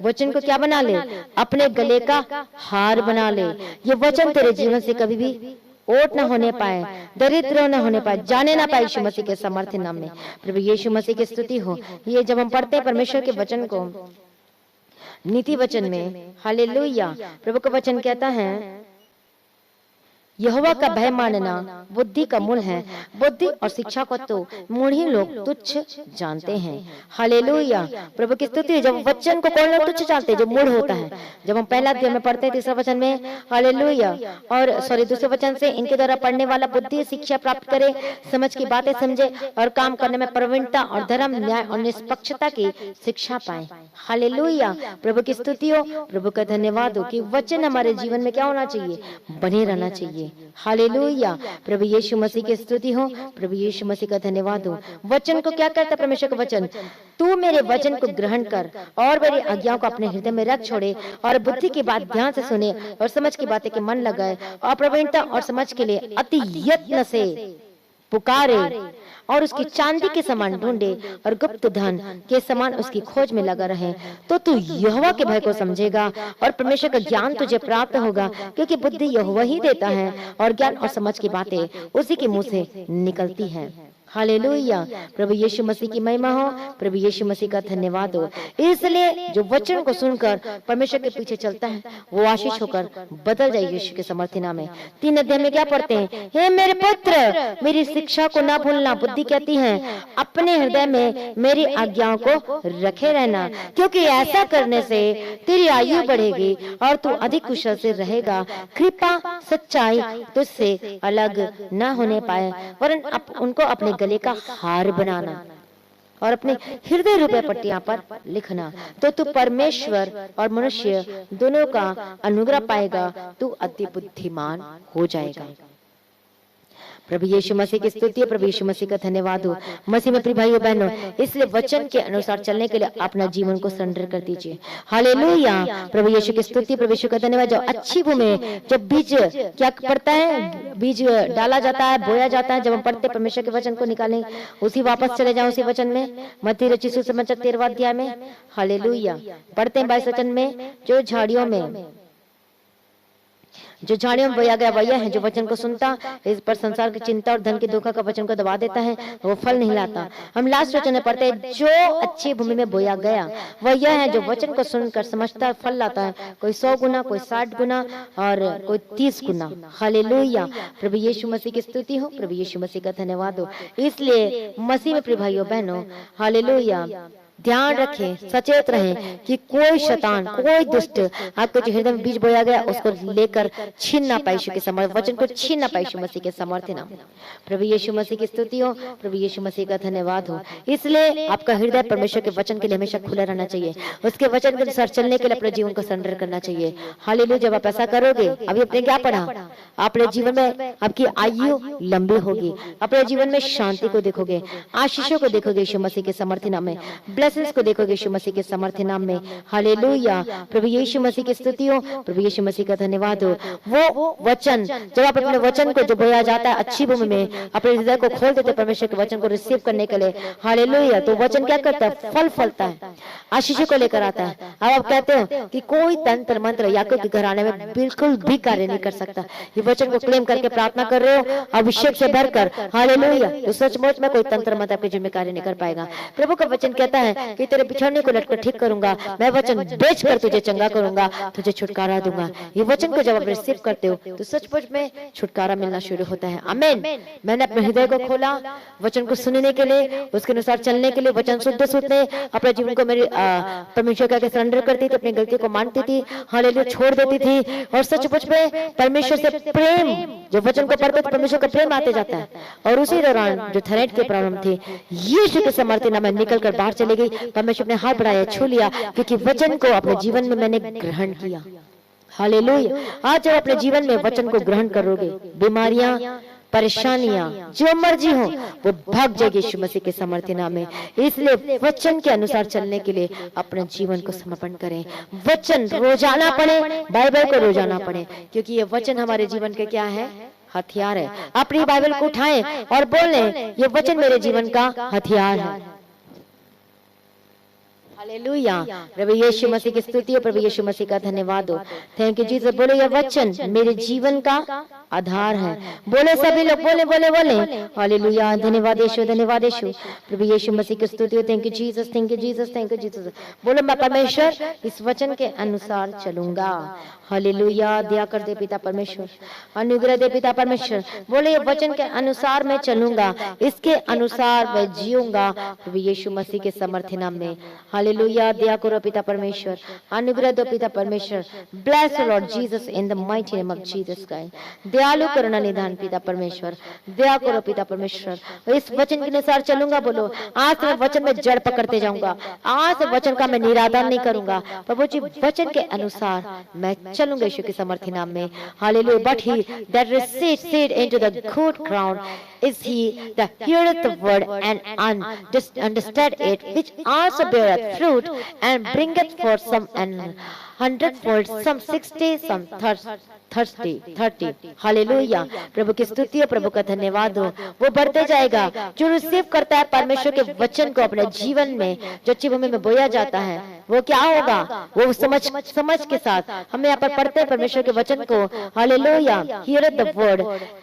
वचन को क्या बना ले, अपने गले का हार बना ले। ये वचन तेरे जीवन से कभी भी ओट ना होने पाए, दरिद्र ना होने पाए, जाने ना पाए यीशु मसीह के समर्थ नाम में। प्रभु यीशु मसीह की स्तुति हो। ये जब हम पढ़ते हैं परमेश्वर के वचन को नीति वचन में, हालेलुया, प्रभु का वचन कहता है यहोवा का भय मानना बुद्धि का मूल है, बुद्धि और शिक्षा को तो मूढ़ी लोग तुच्छ जानते हैं। हालेलुया, प्रभु की स्तुति। जब वचन को कौन लोग तुच्छ जानते हैं? जो मूढ़ होता है। जब हम पहला अध्याय में पढ़ते हैं तीसरा वचन में, हालेलुया, और सॉरी दूसरे वचन से, इनके द्वारा पढ़ने वाला बुद्धि शिक्षा प्राप्त करे, समझ की बातें समझे और काम करने में प्रवीणता और धर्म, न्याय और निष्पक्षता की शिक्षा पाए। हालेलुया, प्रभु की स्तुति हो, प्रभु का धन्यवाद हो कि वचन हमारे जीवन में क्या होना चाहिए, बने रहना चाहिए। हालेलुया, प्रभु यीशु मसीह की स्तुति हो, प्रभु यीशु मसीह का धन्यवाद हो। वचन को क्या करता है परमेश्वर का वचन? तू मेरे वचन को ग्रहण कर और मेरी आज्ञाओं को अपने हृदय में रख छोड़े और बुद्धि की बात ध्यान से सुने और समझ की बातें के मन लगाए और प्रवीणता और समझ के लिए अति यत्न से पुकारे और उसकी चांदी के समान ढूंढे और गुप्त धन के समान उसकी खोज में लगा रहे, तो तू यहोवा के भय को समझेगा और परमेश्वर का ज्ञान तुझे प्राप्त होगा, क्योंकि बुद्धि यहोवा ही देता है और ज्ञान और समझ की बातें उसी के मुंह से निकलती है। हालेलुया, प्रभु यीशु मसीह की महिमा हो, प्रभु यीशु मसीह का धन्यवाद हो। इसलिए जो वचन को सुनकर परमेश्वर के पीछे चलता है वो आशीष होकर बदल जाए यीशु के समर्थी नाम में। 3 अध्याय में क्या पढ़ते हैं? हे मेरे पुत्र, मेरी शिक्षा को ना भूलना। बुद्धि कहती है अपने हृदय में मेरी आज्ञाओं को रखे रहना, क्योंकि ऐसा करने से तेरी आयु बढ़ेगी और तू अधिक कुशल से रहेगा। कृपा सच्चाई तुझसे अलग न होने पाए, वरन उनको अपने गले का हार बनाना और अपने हृदय रूपे पट्टियां पर लिखना, तो तू परमेश्वर और मनुष्य दोनों का अनुग्रह पाएगा, तू अति बुद्धिमान हो जाएगा। प्रभु यीशु मसीह की स्तुति, प्रभु यीशु मसीह का धन्यवाद हो। मसीह में प्रिय भाइयों बहनों, इसलिए वचन के अनुसार चलने के लिए अपना जीवन को सरेंडर कर दीजिए। हालेलुया, प्रभु यीशु की स्तुति, प्रभु यीशु का धन्यवाद। जो अच्छी भूमि, जब बीज क्या पड़ता है, बीज डाला जाता है, बोया जाता है। जब हम पढ़ते परमेश्वर के वचन को निकालें, उसी वापस चले जाओ उसी वचन में, मत्ती रचित सुसमाचार 13वां अध्याय में, हालेलुया, पढ़ते हैं 22 वचन में, जो झाड़ियों में बोया गया वह है जो वचन को सुनता, इस पर संसार की चिंता और धन की धोखा का वचन को दबा देता है, वो फल नहीं लाता। हम लास्ट वचन में पढ़ते हैं जो अच्छी भूमि में बोया गया वह यह है जो वचन को सुनकर समझता है, फल लाता है, कोई 100 गुना, कोई 60 गुना और कोई 30 गुना। हालेलुया, प्रभु यीशु मसीह की स्तुति हो, प्रभु यीशु मसीह का धन्यवाद हो। इसलिए मसीह में प्रिय भाइयों बहनों, हालेलुया, ध्यान रखें, सचेत रहें कि कोई शैतान, कोई दुष्ट आपके जो हृदय में बीज बोया गया उसको लेकर छीन ना पाए, यीशु के समर्थ वचन को छीन ना पाए, यीशु मसीह के समर्थ नाम। प्रभु यीशु मसीह की स्तुति हो, प्रभु यीशु मसीह का धन्यवाद हो। इसलिए आपका हृदय परमेश्वर के वचन के लिए हमेशा खुला रहना चाहिए, उसके वचन के अनुसार चलने के लिए अपने जीवन को सरेंडर करना चाहिए। हालेलुया, जब आप ऐसा करोगे, अभी आपने क्या पढ़ा, अपने जीवन में आपकी आयु लंबी होगी, अपने जीवन में शांति को देखोगे, आशीषों को देखोगे यीशु मसीह के समर्थ नाम में, ब्लेसिंग्स को देखोगे यीशु मसीह के समर्थ नाम में। हालेलुया, प्रभु यीशु मसीह की स्तुति हो, प्रभु यीशु मसीह का धन्यवाद हो। वो वचन, जब आप अपने वचन को जो बोया जाता है अच्छी भूमि में, अपने हृदय को खोल देते परमेश्वर के वचन को रिसीव करने के लिए, हालेलुया, तो वचन क्या करता है, फल फलता है, आशीषों को लेकर आता है। अब आप कहते हो कि कोई तंत्र मंत्र याकूब के घराने में बिल्कुल भी कार्य नहीं कर सकता, ये वचन को क्लेम करके प्रार्थना कर रहे हो अभिषेक से भरकर, हालेलुया, तो सचमुच में कोई तंत्र मंत्र आपके जीवन में कार्य नहीं कर पाएगा। प्रभु का वचन कहता है है कि तेरे बिछड़ने को लटकर ठीक करूंगा, मैं वचन बेच कर तुझे चंगा करूंगा, तुझे छुटकारा दूंगा। ये वचन को जब आप रिसीव करते हो तो सचमुच में छुटकारा मिलना शुरू होता है। आमीन। मैंने अपने हृदय को खोला वचन को सुनने के लिए, उसके अनुसार चलने के लिए, वचन सुनते सुनते अपने जीवन को मेरे परमेश्वर का सरेंडर करती थी, अपनी गलती को मानती थी, हालेलुया, छोड़ देती थी, और सचमुच में परमेश्वर से प्रेम, जो वचन को पढ़ते तो परमेश्वर का प्रेम आते जाता है। और उसी दौरान जो थायराइड की प्रॉब्लम थी, यीशु के समर्थी नाम में निकल कर बाहर चली गई। परमेश्वर ने हाथ बढ़ाया, छू लिया, क्योंकि वचन को अपने जीवन में मैंने ग्रहण किया। हालेलुया। आज जब अपने जीवन में वचन को ग्रहण करोगे, बीमारियां, परेशानियां, जो मर्जी हो, वो भाग जाएगी यीशु मसीह के समर्थी नाम में। इसलिए वचन के अनुसार चलने के लिए अपने जीवन को समर्पण करें। वचन रोजाना पढ़े, बाइबल को रोजाना पढ़े, क्योंकि ये वचन हमारे जीवन के क्या है? हथियार है। अपनी बाइबल को उठाएं और बोलें, ये वचन मेरे जीवन का हथियार है। हालेलुया। प्रभु यीशु मसीह की स्तुति हो, प्रभु यीशु मसीह का धन्यवाद हो। Thank you Jesus. बोले, यह वचन मेरे जीवन का आधार है। बोले सभी लोग, बोले बोले बोले। हालेलुया। धन्यवाद यीशु, धन्यवाद यीशु। प्रभु यीशु मसीह की स्तुति हो। Thank you Jesus, thank you Jesus, thank you Jesus. बोलो, मैं परमेश्वर इस वचन के अनुसार चलूंगा। हालेलुया। दया कर दे पिता परमेश्वर, अनुग्रह दे पिता परमेश्वर। बोले, ये वचन के अनुसार मैं चलूंगा, इसके अनुसार मैं जीऊंगा, प्रभु यीशु मसीह के समर्थी नाम में। हालेलुया। दया करो पिता परमेश्वर, अनुग्रह दो पिता परमेश्वर। Bless Lord Jesus in the mighty name of Jesus Christ. दयालु करुणा निधान पिता परमेश्वर, दया करो पिता परमेश्वर। इस वचन के अनुसार चलूंगा। बोलो, आज मैं वचन में जड़ पकड़ते जाऊंगा, आज वचन का मैं निरादरण नहीं करूंगा। प्रभु जी, वचन के अनुसार मैं चलूंगा यीशु के समर्थी नाम में। Hallelujah. But he that receives seed into the good ground is he that heareth the word and understand it, which also beareth fruit and bringeth forth some an 100-fold, some 60, some 30। Hallelujah. प्रभु की स्तुति हो, प्रभु का धन्यवाद हो। वो बढ़ते जाएगा जो रिसीव करता है परमेश्वर के वचन को अपने जीवन में, जो अच्छी भूमि में बोया जाता है, वो क्या होगा? वो समझ के साथ हम यहाँ पर पढ़ते हैं परमेश्वर के वचन को। Hallelujah. Here the word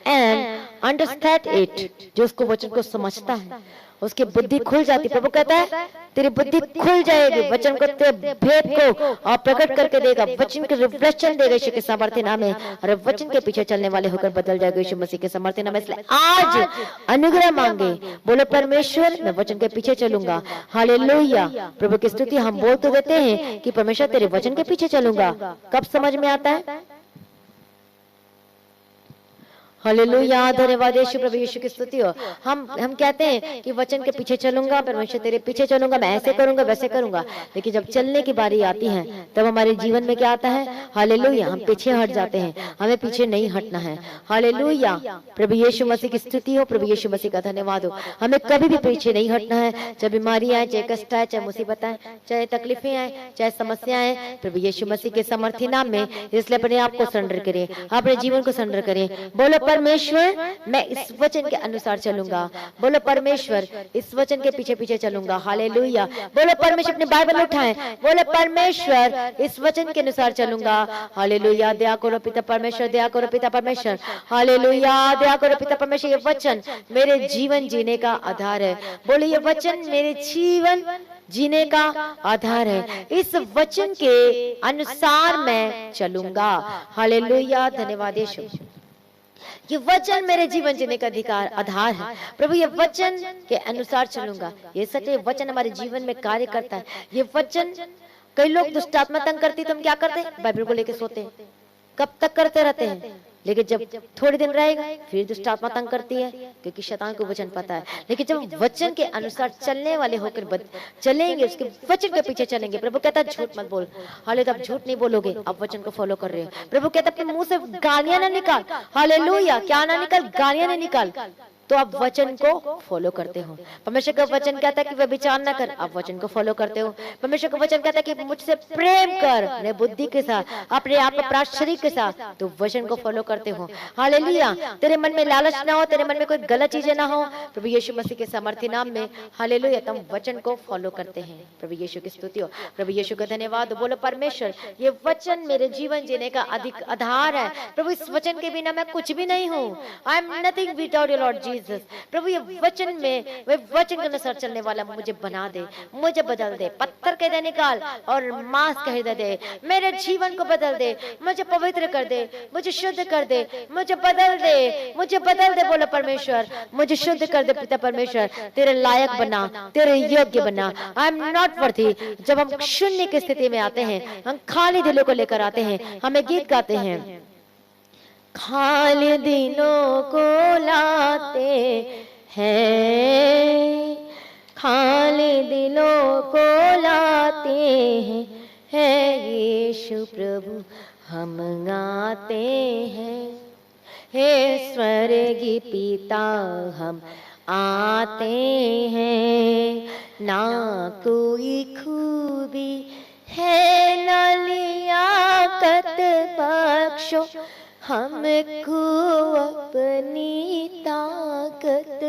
and understand it, जो उसको वचन को समझता है उसकी बुद्धि खुल जाती। प्रभु कहता है तेरी बुद्धि खुल जाएगी, वचन को तेरे भेद को और प्रकट करके देगा, वचन के रिफ्लेक्शन देगा यीशु के सामर्थ्य नाम में, और वचन के पीछे चलने वाले होकर बदल जाएगा यीशु मसीह के सामर्थ्य नाम में। इसलिए आज अनुग्रह मांगे, बोले परमेश्वर मैं वचन के पीछे चलूंगा। हालेलुया। प्रभु की स्तुति। हम बोल तो देते हैं कि परमेश्वर तेरे वचन के पीछे चलूंगा, कब समझ में आता है? हालेलुया। धन्यवाद यीशु, प्रभु यीशु की स्तुति हो। हम कहते हैं कि वचन के पीछे चलूंगा, परमेश्वर तेरे पीछे चलूंगा, मैं ऐसे करूंगा वैसे करूंगा, लेकिन जब चलने की बारी आती है तब हमारे जीवन में क्या आता है? हालेलुया। हम पीछे हट जाते हैं, हमें पीछे नहीं हटना है। हालेलुया। प्रभु यीशु मसीह की स्तुति हो, प्रभु यीशु मसीह का धन्यवाद हो। हमें कभी भी पीछे नहीं हटना है, चाहे बीमारी आए, चाहे कष्ट आए, चाहे मुसीबत आए, चाहे तकलीफें आए, चाहे समस्याएं आए, प्रभु यीशु मसीह के समर्थी नाम में। इसलिए अपने आप को सरेंडर करें, अपने जीवन को सरेंडर करें। बोलो, परमेश्वर मैं इस वचन के अनुसार चलूंगा। बोलो, परमेश्वर इस वचन के पीछे पीछे चलूंगा। हालेलुया। बोलो, परमेश्वर अपनी बाइबल उठाएं, बोले परमेश्वर इस वचन के अनुसार चलूंगा। हालेलुया। दया करो पिता परमेश्वर, दया करो पिता परमेश्वर। हालेलुया। दया करो पिता परमेश्वर। ये वचन मेरे जीवन जीने का आधार है। बोलो, ये वचन मेरे जीवन जीने का आधार है, इस वचन के अनुसार मैं चलूंगा। हालेलुया। धन्यवाद यीशु। ये वचन मेरे जीवन जीने का अधिकार आधार है। प्रभु ये वचन के अनुसार चलूंगा। ये सच है, वचन हमारे जीवन में कार्य करता है। ये वचन, कई लोग दुष्ट आत्मा तंग करती तो हम क्या करते? बाइबल को लेके सोते। कब तक करते रहते हैं, लेकिन जब थोड़े दिन रहेगा फिर दुष्ट आत्मा तंग करती है, क्योंकि शैतान को वचन पता है। लेकिन जब वचन के अनुसार चलने वाले होकर चलेंगे, उसके वचन के पीछे चलेंगे। प्रभु कहता है झूठ मत बोल। हालेलुया। आप झूठ नहीं बोलोगे, आप वचन को फॉलो कर रहे हो। प्रभु कहता है अपने मुंह से गालियां ना निकाल। हालेलुया। क्या ना निकाल? गालियां ना निकाल। तो आप वचन को फॉलो करते हो। परमेश्वर का वचन कहता है कि व्यभिचार न कर, आप वचन को फॉलो करते हो। परमेश्वर का वचन कहता है कि मुझसे प्रेम कर, अपने बुद्धि के साथ, अपने आप प्राप्त शरीर के साथ, तो वचन को फॉलो करते हो। हालेलुया। तेरे मन में लालच ना हो, तेरे मन में कोई गलत चीजें ना हो, प्रभु यीशु मसीह के सामर्थ्य नाम में। हालेलुया। तुम वचन को फॉलो करते हैं। प्रभु यीशु की स्तुति हो, प्रभु यीशु का धन्यवाद। बोलो, परमेश्वर ये वचन मेरे जीवन जीने का अधिक आधार है। प्रभु इस वचन के बिना मैं कुछ भी नहीं हूँ। I am nothing without your Lord Jesus Jesus. प्रभु ये वचन में, वे वचन के अनुसार चलने वाला मुझे बना दे, मुझे बदल दे। पत्थर के हृदय निकाल और मांस का हृदय दे, मेरे जीवन को बदल दे, मुझे पवित्र कर दे, मुझे शुद्ध कर दे, मुझे बदल दे, मुझे बदल दे। बोलो परमेश्वर मुझे शुद्ध कर दे पिता परमेश्वर, तेरे लायक बना, तेरे योग्य बना। I am not worthy. जब हम शून्य की स्थिति में आते हैं, हम खाली दिलों को लेकर आते हैं, हमें गीत गाते हैं, खाली दिलों को लाते हैं, खाली दिलों को लाते हैं, है यीशु प्रभु हम गाते हैं। हे स्वर्गीय पिता हम आते हैं, ना कोई खूबी है ना लियाकत बख्शो हमको अपनी ताकत,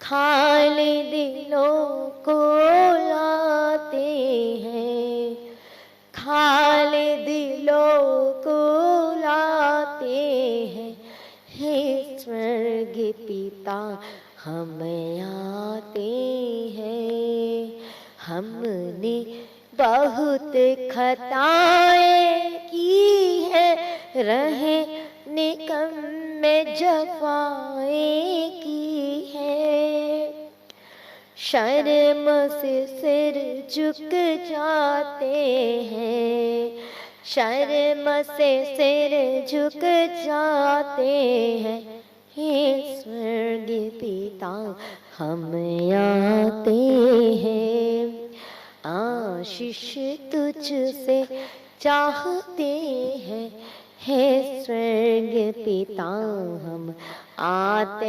खाली दिलों को लाते हैं, खाली दिलों को लाते हैं। हे स्वर्गीय पिता हम आते हैं, हमने बहुत खताएं की है, रहे निकम में जफाएं की है, शर्म से सिर झुक जाते हैं, शर्म से सिर झुक जाते हैं। हे स्वर्गीय पिता हम आते हैं, आशीष तुझ से चाहते हैं। हे स्वर्गीय पिता हम आते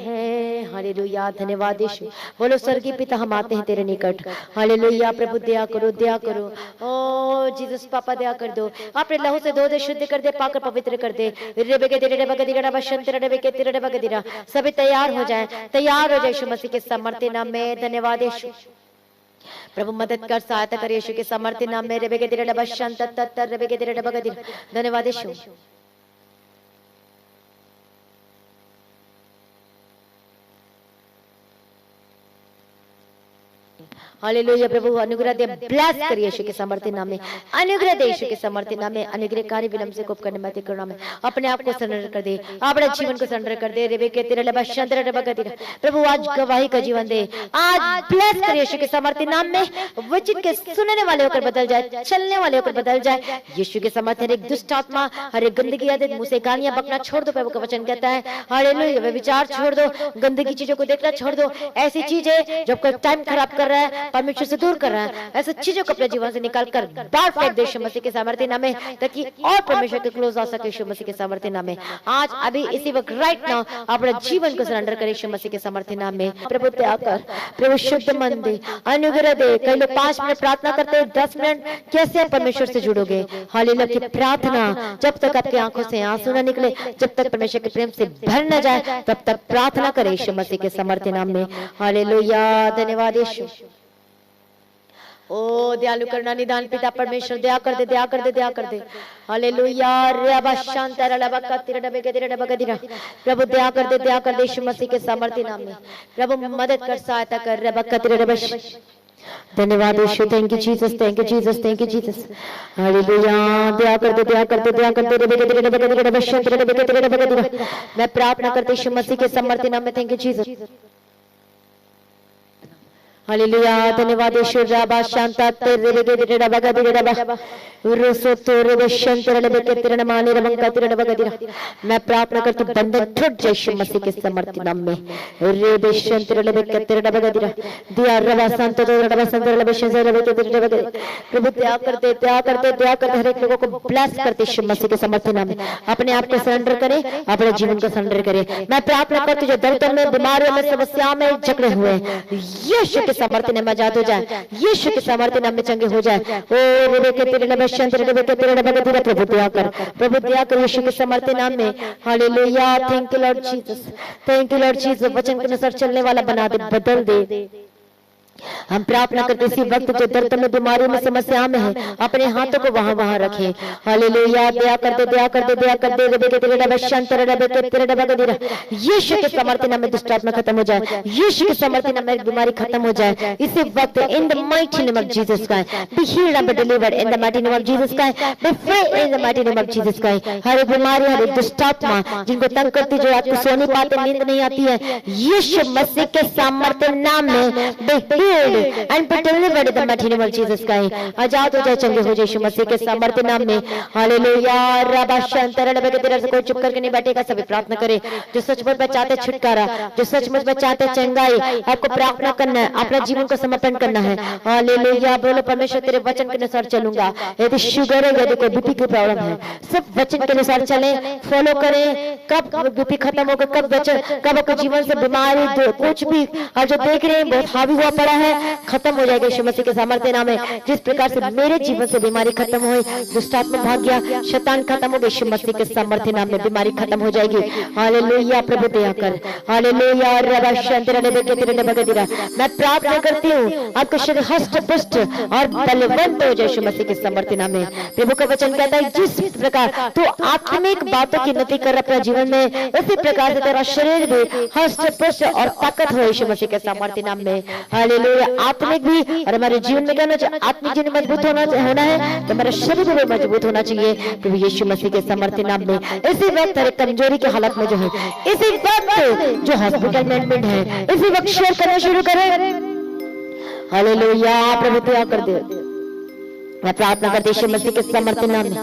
हैं। हालेलुया, धन्यवाद यीशु। बोलो स्वर्गीय पिता हम आते हैं तेरे निकट। हालेलुया, प्रभु दया करो, दया करो। ओ जीसस पापा दया कर दो, अपने लहू से धो दे, शुद्ध कर दे, पाकर पवित्र कर दे। सभी तैयार हो जाए, तैयार हो जाए यीशु मसीह के सामर्थ्य नाम में। धन्यवाद यीशु। प्रभु मदद कर, सहायता कर यीशु के सामर्थ्य नाम में। धन्यवाद यीशु। हालेलुया, प्रभु अनुग्रह दे, ब्लेस करिए यीशु के सामर्थ्य नाम में। अनुग्रह दे यीशु के सामर्थ्य नाम में। अनुग्रहकारी विलंब से कोप करने मत करुणा में अपने आप को सरेंडर कर दे, अपने जीवन को सरेंडर कर दे। रेबे के तेरे लबा शंतर रबा का तेरा प्रभु आज गवाही का जीवन दे, आज ब्लेस करिए यीशु के सामर्थ्य नाम में। वचन के सुनने वाले होकर बदल जाए, चलने वाले होकर बदल जाए यीशु के सामर्थ्य। हर एक दुष्ट आत्मा, हर एक गंदगी आदत, मुंह से गालियां बकना छोड़ दो, प्रभु का वचन कहता है। हालेलुया, वे विचार छोड़ दो, गंदगी चीजों को देखना छोड़ दो। ऐसी चीजें जो आपका टाइम खराब कर रहा है, परमेश्वर से दूर कर रहा है, ऐसी चीजों को अपने जीवन से निकाल कर बाहर फेंक दे यीशु मसीह के सामर्थ्य नाम में, ताकि और परमेश्वर के क्लोज आ सके यीशु मसीह के सामर्थ्य नाम में। आज अभी इसी वक्त राइट नाउ अपने जीवन को सरेंडर करे यीशु मसीह के सामर्थ्य नाम में। प्रभु त्याग कर, प्रभु शुद्ध मन दे, अनुग्रह दे। कई लोग 5 मिनट प्रार्थना करते हैं, 10 मिनट कैसे आप परमेश्वर से जुड़ोगे? हालेलुया की प्रार्थना जब तक आपकी आंखों से आंसू न निकले, जब तक परमेश्वर के प्रेम से भर न जाए, तब तक प्रार्थना करे यीशु मसीह के सामर्थ्य नाम में। हालेलुया, धन्यवाद यीशु। ओ दयालु करना निदान पिता परमेश्वर, दया कर दे, दया कर दे, दया कर दे। हालेलुया, रबा शांत रबा का तेरा डबे के तेरा डबा का तेरा प्रभु दया कर दे, दया कर दे यीशु मसीह के सामर्थ्य नाम में। प्रभु मदद कर, सहायता कर। रबा का तेरा डबा। धन्यवाद यीशु, thank you Jesus, thank you Jesus, thank you Jesus. हालेलुया, दया कर दे, दया कर दे, दया कर दे। रबे के तेरा डबा का तेरा डबा शांत रबे के तेरा डबा का तेरा मैं प्रार्थना करते यीशु मसीह के सामर्थ्य नाम में। Thank you Jesus. हालेलुया, धन्यवाद यीशु। रबा शांता तेरे के तेरे डबा का तेरे डबा रोसो तोरे बशंतर लेबे के तेरे नमाने रबं का तेरे डबा का तेरा मैं प्रार्थना करती हूं, बंधन टूट जाए यीशु मसीह के सामर्थ्य नाम में। रे बशंतर लेबे के तेरे डबा का तेरा दिया रबा संत तो रबा संतर लेबे शंतर लेबे के तेरे डबा का प्रभु दया करते, दया करते, दया करते। हर एक लोगों को ब्लेस करते यीशु मसीह के सामर्थ्य नाम में। अपने आप को सरेंडर करे, अपने जीवन को सरेंडर करे। मैं प्रार्थना करती हूं, जो दर्द में, बीमारियों में, समस्याओं में जकड़े हुए यीशु के सामर्थ्य नाम में आजाद हो जाए, यीशु के सामर्थ्य नाम में चंगे हो जाए। ओ रेबे के तेरे नबे शंतर रेबे के तेरे नबे तेरे प्रभु दया कर, प्रभु दया कर यीशु के सामर्थ्य नाम में। Hallelujah, thank you Lord Jesus, thank you Lord Jesus. वचन के अनुसार चलने वाला बना दे, बदल दे हम प्रार्थना करते इसी वक्त जो दर्द में बीमारी में समस्या में है अपने हाथों को वहां वहां रखे। हालेलुया। दया कर दे, दया कर दे, दया कर दे। रबे के तेरे डबे शांत रबे के तेरे डबे के तेरे यीशु के समर्थन नाम में दुष्ट आत्मा खत्म हो जाए, यीशु के समर्थन नाम में बीमारी खत्म हो जाए इसी वक्त in the mighty name of Jesus Christ. Be healed and be delivered in the mighty name of Jesus Christ. Be free in the mighty name of Jesus Christ. हर बीमारी, हर दुष्ट आत्मा जिनको तंग करती, जो रात को सो नहीं पाते, नींद नहीं आती है, यीशु मसीह के सामर्थ्य नाम में B and be delivered in the mighty name of Jesus Christ। आजाद हो जाए, चंगे हो जाए यीशु मसीह के सामर्थ्य नाम में। हालेलुया। रबा शंतर रबे के तेरे से कोई चुप करके नहीं बैठेगा, सभी प्रार्थना करे। जो सचमुच में चाहते छुटकारा, जो सचमुच में चाहते चंगाई, आपको प्रार्थना करना है, अपना जीवन को समर्पण करना है। हालेलुया। बोलो परमेश्वर तेरे वचन के अनुसार चलूंगा। यदि शुगर है, यदि कोई बीपी की प्रॉब्लम है, सब वचन के अनुसार चले, फॉलो करें। कब बीपी खत्म होगा, कब वचन, कब आपके जीवन से बीमारी कुछ भी जो देख रहे हैं बहुत हावी हुआ पड़ा है, खत्म हो जाएगा यीशु मसीह के सामर्थ्य नाम में। जिस प्रकार से मेरे जीवन से बीमारी खत्म हुई, दुष्ट आत्मा भाग गया, शैतान खत्म हो गया, यीशु मसीह के सामर्थ्य नाम में बीमारी खत्म हो जाएगी। हालेलुया। प्रभु दया कर। हालेलुया। रबा शंतर रबे के तेरे डबे के तेरे मैं प्रार्थना करती हूँ आपका शरीर हष्ट पुष्ट और बलवंत हो जाए यीशु मसीह के सामर्थ्य नाम में। प्रभु का वचन कहता है जिस प्रकार तू आत्मिक बातों की उन्नति कर अपने जीवन में, उसी प्रकार से तेरा शरीर भी हष्ट पुष्ट और ताकत हो यीशु मसीह के सामर्थ्य नाम में। हालेलुया। आत्मिक भी और हमारे जीवन में कहना चाहिए, आत्मिक जीवन मजबूत होना है तो हमारा शरीर भी मजबूत होना चाहिए प्रभु यीशु मसीह के सामर्थ्य नाम में। इसी वक्त हर कमजोरी की हालत में जो है, इसी वक्त जो हॉस्पिटल में एडमिट है, इसी वक्त शेयर करना शुरू करें। हालेलुया। प्रभु दया कर दे। मैं प्रार्थना करती यीशु मसीह के सामर्थ्य नाम में।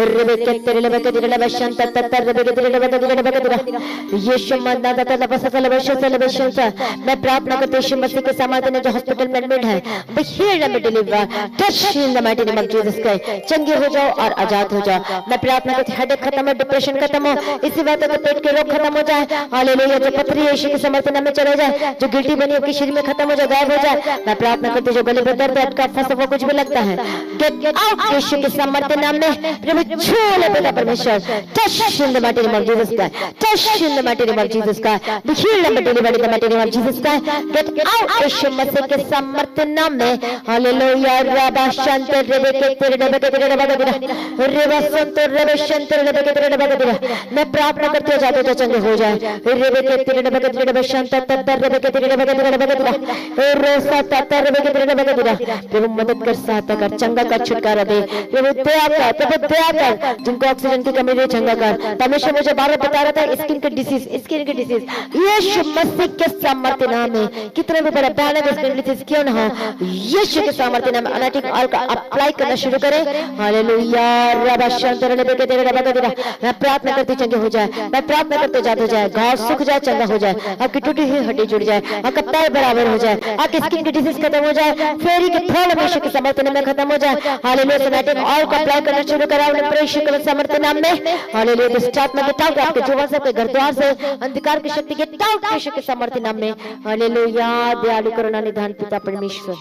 रबे के तेरे लबे के तेरे लबे शांत तत्तर रबे के तेरे लबे के तेरे लबे के तेरे यीशु मन्ना तत्तर लबे से लबे से लबे से मैं प्रार्थना करती यीशु मसीह के सामर्थ्य में जो हॉस्पिटल में एडमिट है, be healed and be delivered, touch in the mighty name of Jesus Christ. चंगे हो जाओ और आजाद हो जाओ। मैं प्रार्थना करती हेडेक खत्म हो, डिप्रेशन खत्म हो, इसी बात का पेट के रोग खत्म हो जाए। हालेलुया। जो पथरी यीशु के सामर्थ्य नाम में चले जाए, जो गिल्टी बनी आपके शरीर में खत्म हो जाए, गायब हो जाए। मैं प्रार्थना करती जो गले में दर्द अटका फंसा हुआ कुछ भी लगता है, गेट आउट यीशु के सामर्थ्य नाम में। प्रभु छू ले पिता परमेश्वर, touch in the mighty name of Jesus Christ, touch in the mighty name of Jesus Christ, be healed and be delivered in the mighty name of Jesus Christ. Get out यीशु मसीह के सामर्थ्य नाम में। हालेलुया। रबा शांत रबे के तेरे डबे के तेरे डबे के तेरे रबा संत रबे शांत रबे के तेरे डबे के तेरे मैं प्रार्थना करते हो जाते तो चंगे हो जाए। रबे के तेरे डबे के तेरे डबे शांत तत्तर रबे के तेरे डबे के तेरे डबे के तेरे रोसा तत्तर रबे के तेरे डबे के तेरे प्रभु मदद कर, सहायता कर, चंगा कर, छुटकारा दे। प्रभु दया कर, प्रभु दया कर। जिनको ऑक्सीजन की कमी रही चंगा कर। परमेश्वर मुझे बार बार बता रहा था स्किन के डिसीज, स्किन के डिसीज यीशु मसीह के सामर्थ्य नाम में, कितने भी बड़ा भयानक स्किन डिसीज क्यों ना हो, यीशु के सामर्थ्य नाम में अनैतिक ऑयल का अप्लाई करना शुरू करें। हालेलुया। रबा शंतर रबे के तेरे रबा के तेरे मैं प्रार्थना करती चंगे हो जाए, मैं प्रार्थना करते जाते जाए, घाव सूख जाए, चंगा हो जाए, आपकी टूटी हुई हड्डी जुड़ जाए, आपका पैर बराबर हो जाए, आपकी स्किन की डिसीज खत्म हो जाए, फेरी के प्रॉब्लम यीशु के सामर्थ्य नाम में खत्म हो जाए। हालेलुया। अनैतिक ऑयल का अप्लाई करना शुरू करा अपने यीशु के सामर्थ्य नाम में। हालेलुया। दुष्ट आत्मा के टाउट आपके जीवन से, आपके घर द्वार से, अंधकार की शक्ति के टाउट यीशु के सामर्थ्य नाम में। हालेलुया। दयालु करुणा निधान पिता परमेश्वर,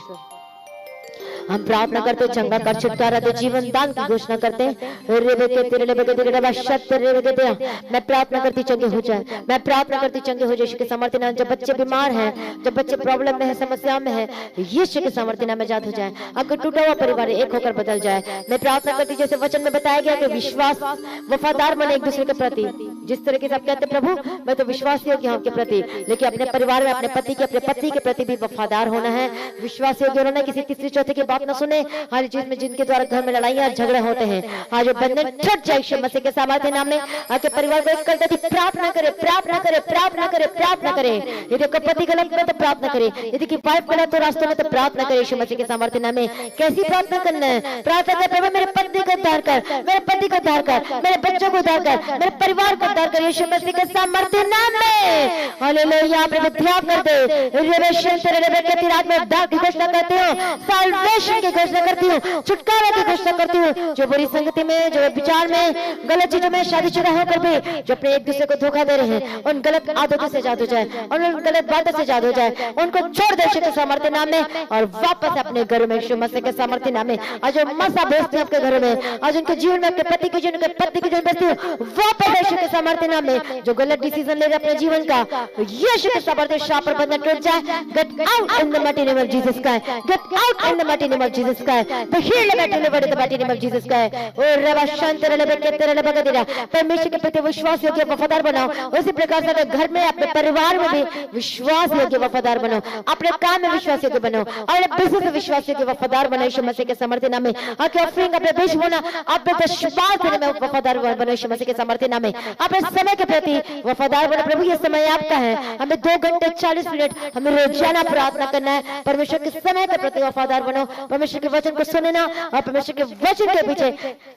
हम प्रार्थना करते चंगा कर, छुटकारा दे, जीवन दान की घोषणा करते हैं। रेबे के तेरे लेबे के तेरे रबा शत रेबे के तेरे मैं प्रार्थना करती चंगे हो जाए, मैं प्रार्थना करती चंगे हो जाए यीशु के सामर्थ्य नाम। जब बच्चे बीमार हैं, जब बच्चे प्रॉब्लम में है, समस्या में है, यीशु के सामर्थ्य नाम में आजाद हो जाए। आपका टूटा हुआ परिवार एक होकर बदल जाए। मैं प्रार्थना करती जैसे वचन में बताया गया कि विश्वास वफादार बने एक दूसरे के प्रति। जिस तरीके से आप कहते प्रभु मैं तो विश्वासी हूँ आपके प्रति, लेकिन अपने परिवार में अपने पति के, अपने पत्नी के प्रति भी वफादार होना है। विश्वासी होना है, किसी तीसरी चौथे की बात न सुने। हर चीज में जिनके द्वारा घर में लड़ाइयां झगड़े होते हैं, आज वो बंधन टूट जाए यीशु मसीह के सामर्थ्य नाम में। आपके परिवार को एक कर देती, प्रार्थना करे, प्रार्थना करे, प्रार्थना करे, प्रार्थना करे। यदि आपका पति गलत करे तो प्रार्थना करे, यदि की वाइफ गलत हो रास्ते में तो प्रार्थना करे यीशु मसीह के सामर्थ्य नाम में। कैसी प्रार्थना करना है? प्रार्थना कर प्रभु मेरे पत्नी को उद्धार कर, मेरे पति को उद्धार कर, मेरे बच्चों को उद्धार कर, मेरे परिवार को उद्धार कर यीशु मसीह के सामर्थ्य नाम में। हालेलुया। प्रभु ध्यान कर दे, रिवेशन तेरे लेवे के तिराग में उद्धार की घोषणा करती हूं, साल्वेशन की घोषणा करती हूँ, छुटकारा की घोषणा करती हूँ। जो बुरी संगति में, जो विचार में, गलत चीजों में शादीशुदा होकर भी जो अपने एक दूसरे को धोखा दे रहे हैं, उन गलत आदतों से आजाद हो जाए, उन गलत बातों से आजाद हो जाए, उनको छोड़ दे यीशु के सामर्थ्य नाम में और वापस अपने घर में यीशु मसीह के सामर्थ्य नाम में। आज जो मसा भेजते हैं आपके घर में, आज उनके जीवन में, अपने पति के जीवन, पत्नी के जीवन भेजती हूँ, वापस यीशु के सामर्थ्य सामर्थ्य नाम में जो गलत डिसीजन ले रहे अपने जीवन का, यीशु के सामर्थ्य शाप पर बंधन टूट जाए। Get out in the mighty name of Jesus Christ, get out in the mighty name of Jesus Christ, the healed and delivered in the mighty name of Jesus Christ. ओ रबा शांत रले के तेरे लबा का दिला, परमेश्वर के प्रति विश्वास योग्य वफादार बनाओ। उसी प्रकार से घर में अपने परिवार में भी विश्वास योग्य वफादार बनो, अपने काम में विश्वास योग्य बनो, और बिजनेस में विश्वास योग्य वफादार बनो यीशु मसीह के सामर्थ्य नाम में। आपके ऑफरिंग अपने बीच होना, अपने दशमाल देने में वफादार बनो यीशु मसीह के सामर्थ्य नाम में। अपने समय के प्रति वफादार बनो। प्रभु ये समय आपका है, हमें 2 घंटे 40 मिनट हमें रोजाना प्रार्थना करना है। परमेश्वर के समय के प्रति वफादार बनो, परमेश्वर के वचन को सुनना और परमेश्वर के वचन के पीछे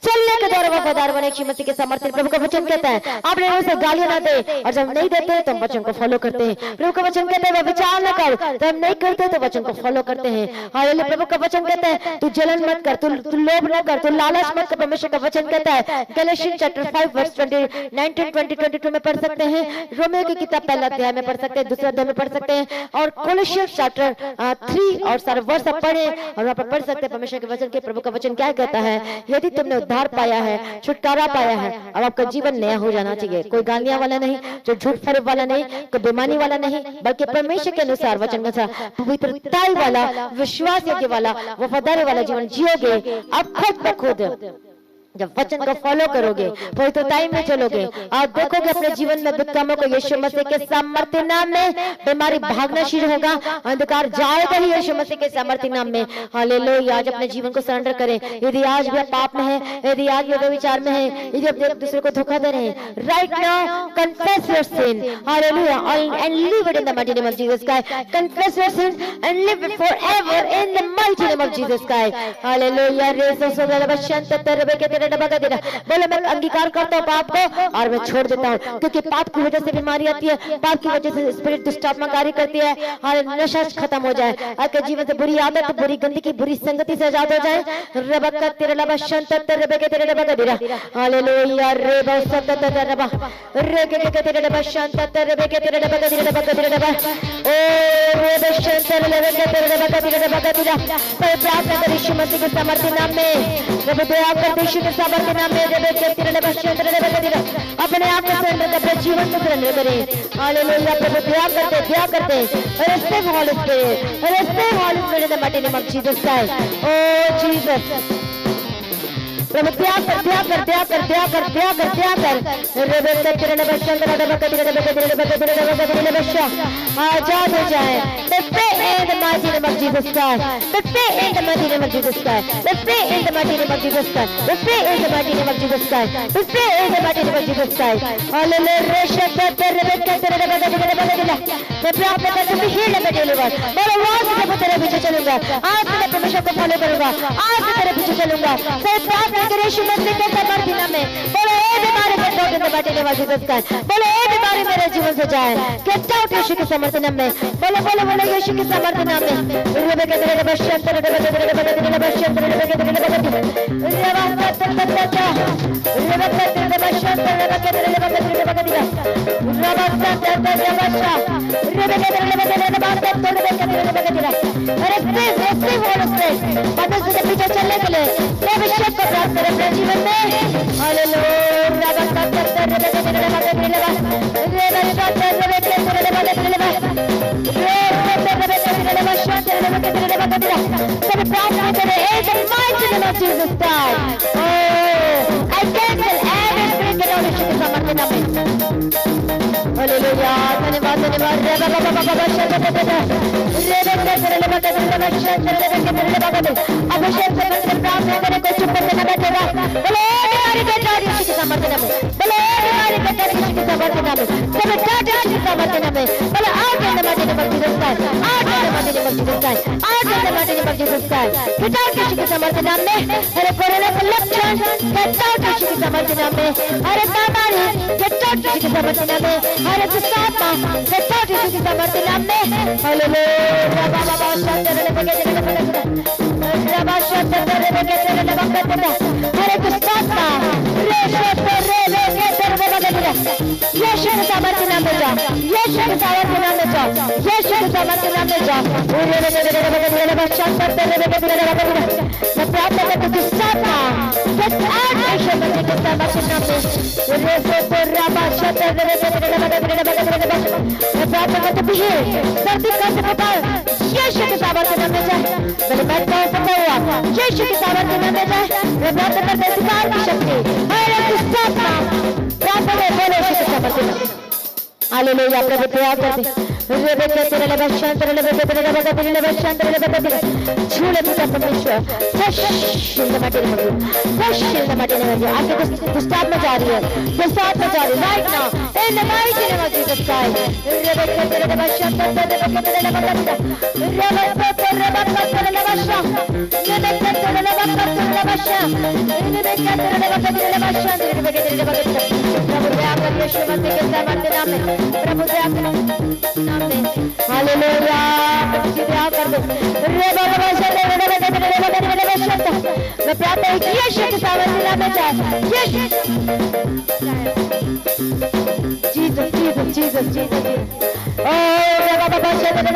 चलने के द्वारा वफादार बने यीशु मसीह के सामर्थ्य। प्रभु का वचन कहता है आपने उसे गालियां ना दे, और जब नहीं देते तो हम वचन को फॉलो करते हैं। प्रभु का वचन कहता है विचार न कर, तो हम नहीं करते तो वचन को फॉलो करते हैं। हालेलुया। प्रभु का वचन कहता है तू जलन मत कर, तू लोभ न कर, तू लालच मत कर। परमेश्वर का वचन कहता है गलातियन चैप्टर 5 वर्स 19, 20, 22 में पढ़ सकते हैं, रोमियो की किताब पहला अध्याय में पढ़ सकते हैं, दूसरा अध्याय में पढ़ सकते हैं, और कोलोसियंस चैप्टर 3 और सारे वर्ष आप पढ़े और वहां पर पढ़ सकते हैं परमेश्वर के वचन के। प्रभु का वचन क्या कहता है, यदि तुमने उद्धार पाया है, छुटकारा पाया है, अब आपका जीवन नया हो जाना चाहिए। कोई गालियां वाला नहीं, जो झूठ फरेब वाला नहीं, कोई बेईमानी वाला नहीं, बल्कि परमेश्वर के अनुसार वचन के अनुसार पवित्रता वाला, विश्वास योग्य वाला, वफादारी वाला जीवन जियोगे। अब खुद ब खुद जब वचन को फॉलो करोगे, पवित्रताई में चलोगे, आप देखोगे अपने जीवन में दुष्कामों को यीशु मसीह के सामर्थ्य नाम में बीमारी भागना शुरू होगा, अंधकार जाएगा ही यीशु मसीह के सामर्थ्य नाम में। हालेलुया। आज अपने जीवन को सरेंडर करें। यदि आज भी आप पाप में है, यदि आज भी विचार में है, यदि आप एक दूसरे को धोखा दे रहे हैं, right now confess your sin, hallelujah, and live it in the mighty name of Jesus Christ. Confess your sin and live it forever in the mighty name of Jesus Christ. Hallelujah. बोले मैं अंगीकार करता हूँ पाप को और मैं छोड़ देता हूँ, क्योंकि पाप की वजह से बीमारी आती है, पाप की वजह से स्पिरिट दुष्ट आत्मा कार्य करती है। हर नशा खत्म हो जाए, आपके जीवन से बुरी आदत, बुरी गंदगी, बुरी संगति से आजाद हो जाए। रबका तेरे लबा शंत तेरे बके तेरे लबा का दिरा, हालेलुया। रे बसत तेरे लबा रे के तेरे लबा शंत तेरे बके तेरे लबा का दिरा, लबा का दिरा लबा ओ रे बशंत तेरे लबा के तेरे लबा का दिरा, लबा का दिरा। पर प्रार्थना कर यीशु मसीह के सामर्थ्य नाम में, प्रभु दया कर यीशु के सामर्थ्य नाम में अपने आप को सरेंडर कर, अपने जीवन को सरेंडर करें। हालेलुया। प्रभु दया करते receive Holy Spirit, receive Holy Spirit in the mighty name of Jesus Christ. ओ जीसस, प्रभु दया कर आजाद हो जाए। Let's pray in the mighty name of Jesus Christ. Let's pray in the mighty name of Jesus Christ. Let's pray in the mighty name of Jesus Christ. Let's pray in the mighty name of Jesus Christ. Let's pray in the mighty name of Jesus Christ. Hallelujah. मैं प्रार्थना करता हूँ heal and deliver। मैं आवाज से मैं तेरे पीछे चलूंगा, आज मैं परमेश्वर को फॉलो करूंगा, आज मैं तेरे पीछे चलूंगा। मैं प्रार्थना कर यीशु मसीह के सामर्थ्य नाम में, बोलो ए बीमारी के टोटे में बैठे के वाजिब का, बोलो ए बीमारी मेरे जीवन से जाए। गेट आउट यीशु के सामर्थ्य नाम में, बोलो बोलो बोलो यीशु के सामर्थ्य नाम में। रबे के तेरे बशंत तेरे बशंत तेरे बशंत तेरे के तेरे बशंत रे वास्ता तत्ता रबे के तेरे बशंत तेरे के तेरे बशंत तेरे के रवास्ता तत्ता रवास्ता रबे के तेरे बास्ता तेरे के तेरे बशंत। अरे प्लीज रिसीव होली स्पिरिट। परमेश्वर के पीछे चलने के लिए अभिषेक को प्राप्त करें अपने जीवन में। हालेलुया। रवास्ता तत्ता रबे के तेरे बशंत तेरे रवास्ता रबे के तेरे बशंत तेरे सब प्रार्थना करें in the mighty name of Jesus Christ. Oh, I cancel every spirit that is in the सामर्थ्य नाम में। हालेलुया। धन्यवाद धन्यवाद। रे बाबा बाबा बाबा शब्द देते रे बेटे तेरे ले बाटे तेरे ले शब्द तेरे ले तेरे ले बाटे अभिषेक से प्रार्थना करें, कोई चुप करके न बैठेगा। बोले हमारी बेटा यीशु के सामर्थ्य नाम में, बोले हमारी बेटा यीशु के सामर्थ्य नाम में, सब बेटा यीशु के सामर्थ्य नाम में। बोले आज in the mighty name of Jesus Christ, आज in the mighty name of Jesus Christ, आज in the mighty name of Jesus Christ. पिता यीशु के सामर्थ्य नाम में, अरे कोरोना के लक्षण गेट आउट यीशु के सामर्थ्य नाम में, अरे बीमारी गेट आउट यीशु के सामर्थ्य नाम में, अरे दुष्टात्मा गेट आउट यीशु के सामर्थ्य नाम में। हालेलुया। बाबा बाबा शब्द तेरे ले के तेरे ले बाबा शब्द तेरे ले के तेरे ले बाबा तेरे अरे दुष्टात्मा रे शब्द रे ले के तेरे ले बाबा तेरे यीशु के सामर्थ्य नाम में जाओ, यीशु के सामर्थ्य नाम में जाओ, यीशु के सामर्थ्य नाम में जाओ। रे ले के तेरे ले बाबा शब्द तेरे ले के तेरे ले बाबा तेरे मैं प्रार्थना करता हूँ दुष्टात्मा गेट आउट यीशु के सामर्थ्य नाम में। रे से तेरा बाबा प्रार्थना करते भीड़ सर्दी करते पुकार यीशु के सामर्थ्य नाम में जाए। मेरे मैं कौन सा हुआ यीशु के सामर्थ्य नाम में जाए। मैं प्रार्थना करते अधिकार की शक्ति हर एक स्थापना प्रार्थना में बोले यीशु के सामर्थ्य नाम। हालेलुया प्रभु दया कर दे रेबेके तेरे ले बशान तेरे ले बगे तेरे ले बगे तेरे ले बशान तेरे ले बगे झूले पिता परमेश्वर fresh in the mighty name of fresh in the mighty name of आके दुष्टात्मा में जा रही है दुष्टात्मा में जा रही right now in the mighty name of Jesus Christ रेबेके तेरे ले बशान तेरे ले बगे तेरे ले बगे रेबेके तेरे ले बगे तेरे ले बशान रेबेके तेरे ले बगे तेरे ले बशान रेबेके तेरे ले बगे तेरे ले बशान रेबेके तेरे ले बगे प्रभु दया कर यीशु मसीह के सामर्थ्य नाम में प्रभु दया कर नाम में हालेलुया प्रभु दया कर दे रे बाबा शब्द रे बाबा शब्द मैं प्रार्थना है कि यीशु के सामर्थ्य नाम में जाए यीशु जीसस जीसस जीसस जीसस ओ रे बाबा शब्द रे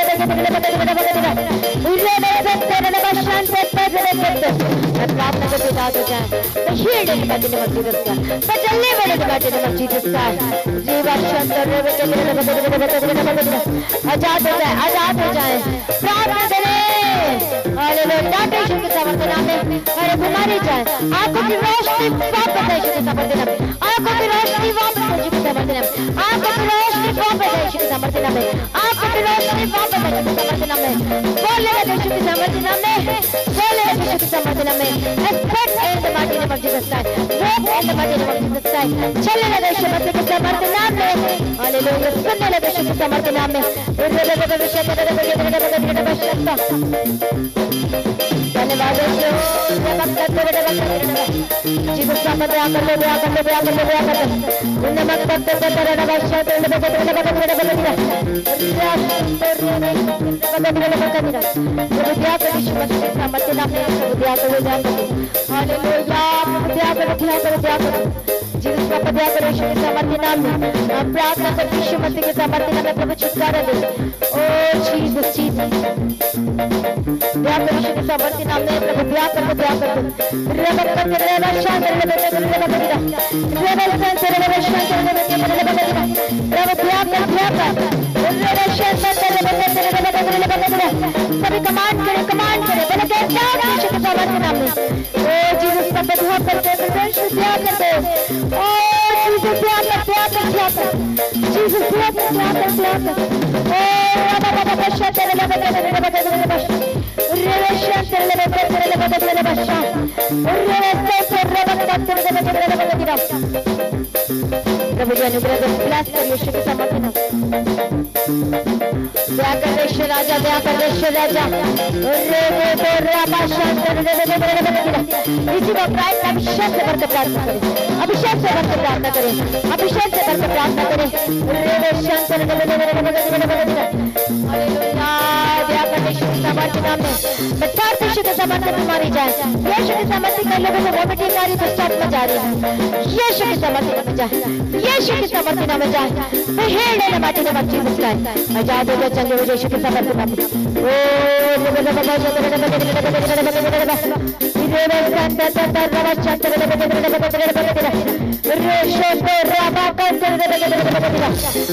बाबा शांत मैं प्रार्थना करते दाद हो जाए मैं हील्ड इन बैठे ने मस्जिद का मैं चलने वाले ने बैठे ने मस्जिद का जीवा शांत रे आजाद हो जाए प्रार्थना करें हालेलुया डांटे यीशु के सामर्थ्य नाम में हर बीमारी जाए आंखों की रोशनी वापस आए यीशु के सामर्थ्य नाम में आंखों की रोशनी वापस आए यीशु के सामर्थ्य नाम में आंखों की रोशनी वापस आए यीशु के सामर्थ्य नाम में आंखों की रोशनी वापस आए यीशु के सामर्थ्य नाम में बोले यीशु के सामर्थ्य नाम में बोले यीशु के सामर्थ्य नाम में spread in the mighty name of Jesus Christ walk in the mighty name of Jesus Christ चलने लगे यीशु मसीह के सामर्थ्य नाम में हालेलुया सुनने लगे यीशु के सामर्थ्य नाम में धन्यवाद जीसस का मत आकर ले आकर ले आकर ले आकर नमक करते तेरे नमस्कार तेरे बगे तेरे बगे तेरे बगे तेरे प्रभु दया कर यीशु मसीह के सामर्थ्य नाम में प्रभु दया कर हालेलुया प्रभु दया कर जीसस का दया कर यीशु के सामर्थ्य नाम में हम प्रार्थना करते यीशु मसीह के सामर्थ्य नाम में प्रभु छुटकारा दे ओ जीसस जीसस दया कर यीशु के सामर्थ्य नाम में प्रभु दया कर रब कर तेरे शान तेरे रब शान तेरे प्रभु दया कर सभी कमांड करे बोले के यीशु के सामर्थ्य नाम में ओ जीसस का दुआ करते परमेश्वर दया करते ओ जीसस दया कर जीसस दया कर ओ बाबा शान तेरे रब प्रभु जी अनुग्रह दो ब्लेस कर यीशु के सामर्थ्य नाम दया कर यीशु राजा इसी को प्रार्थना अभिषेक से भरकर प्रार्थना करें अभिषेक से भरकर प्रार्थना करें हालेलुया दया कर यीशु के सामर्थ्य नाम में बच्चा यीशु के सामर्थ्य में मारी जाए यीशु के सामर्थ्य कर लोगों को वोमिटिंग आ रही दुष्टात्मा जा रही है यीशु के सामर्थ्य नाम में जाए यीशु के सामर्थ्य नाम में जाए मैं हेड ने माटी ने बच्ची मुस्कान आजाद हो जाए चंगे हो यीशु के सामर्थ्य नाम में ओ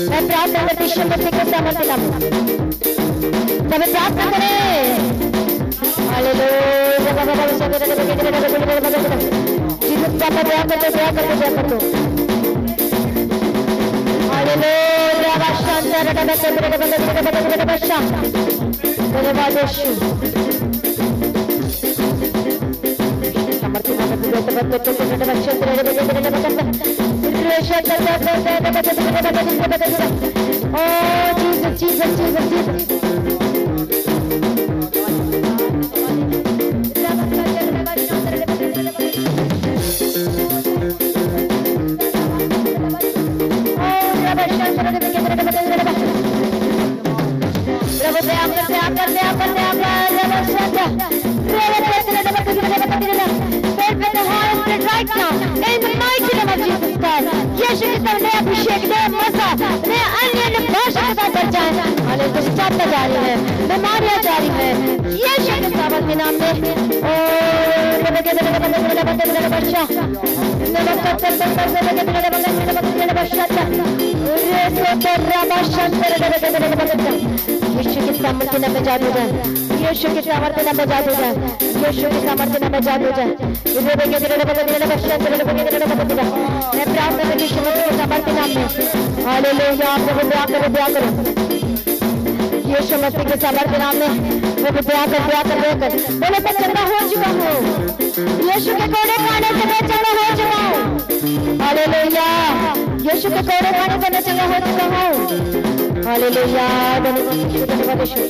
मैं प्रार्थना करती यीशु मसीह के सामर्थ्य नाम में सब प्रार्थना करें हालेलुया जीसस का दया कर दो हालेलुया धन्यवाद यीशु सामर्थ्य नाम में ओ जीसस अभिषेक दे मसा ने अन्य भाषा का दर्जा हाले दुष्टात्मा जारी है बीमारियां जारी है यीशु के सामर्थ्य नाम में ओ बच्चा यीशु के सामर्थ्य नाम में जादू जाए, यीशु के सामर्थ्य नाम में जादू जाए, यीशु के सामर्थ्य नाम में जादू जाए। मैं प्रार्थना करती यीशु मसीह के सामर्थ्य नाम में। हालेलुया, प्रभु दया करो, दया करो यीशु मसीह के सामर्थ्य नाम में। प्रभु दया कर, दया कर, दया कर। बोले मैं चंगा हो चुका हूँ, यीशु के कोड़े खाने से मैं चंगा हो चुका हूँ। हालेलुया, यीशु के कोड़े खाने से मैं चंगा हो चुका हूँ। हालेलुया, धन्यवाद यीशु, धन्यवाद यीशु।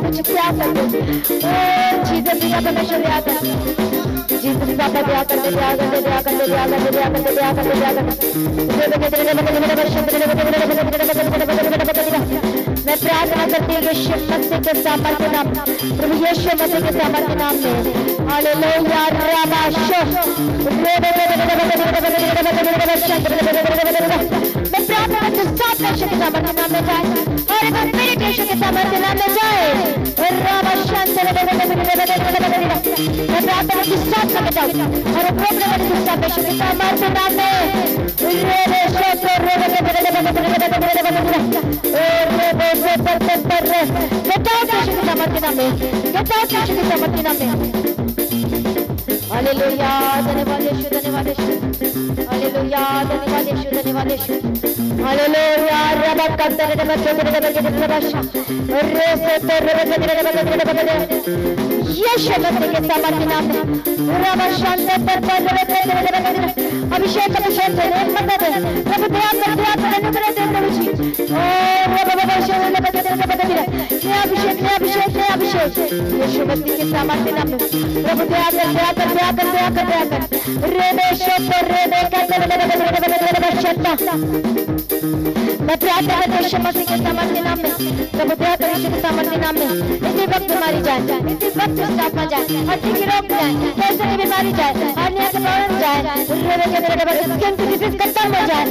कुछ क्या करते चीजें भी परमेश्वर याद है। जीसस बाबा दया करते, दया करते, दया करते, दया करते, दया करते, दया करते, दया करते। मैं प्रार्थना करती हूँ यीशु मसीह के सामर्थ्य नाम, प्रभु यीशु मसीह के सामर्थ्य नाम में। हालेलुया, रामाशो मैं प्रार्थना करती हूँ सब यीशु के सामर्थ्य नाम में जाए और एक मेरे यीशु के सामर्थ्य नाम में जाए। रामाशांत मैं प्रार्थना करती हूँ सब में जाओ और प्रभु सब यीशु के सामर्थ्य नाम में। हालेलुया, धन्यवाद यीशु, धन्यवाद यीशु। हालेलुया, धन्यवाद यीशु, धन्यवाद यीशु। हालेलुया, रबा करते रे रबा करते रे रबा करते रे रबा रे से तो रबा करते रे रबा करते रे रबा करते यीशु मसीह के सामर्थ्य नाम में। रबा शांत पर रबा करते रे रबा करते अभिषेक अभिषेक से मदद है। प्रभु दया कर, दया कर, अनुग्रह दे प्रभु जी। ओ रबा बाबा शांत रबा करते रे रबा करते ये अभिषेक, ये अभिषेक, ये अभिषेक यीशु मसीह के सामर्थ्य नाम में। प्रभु दया कर, दया कर, दया कर, दया कर, दया कर। रे बेशो पर रे बे करते रे रबा करते रे रबा शांत। मैं प्रार्थना करती हूँ यीशु मसीह के सामर्थ्य नाम में। प्रभु दया कर यीशु के सामर्थ्य नाम में। इसी वक्त बीमारी जाए, इसी वक्त स्टाफा जाए, हड्डी की रोग जाए, कैंसर की बीमारी जाए, हार्निया की प्रॉब्लम जाए, स्किन की डिजीज खत्म हो जाए,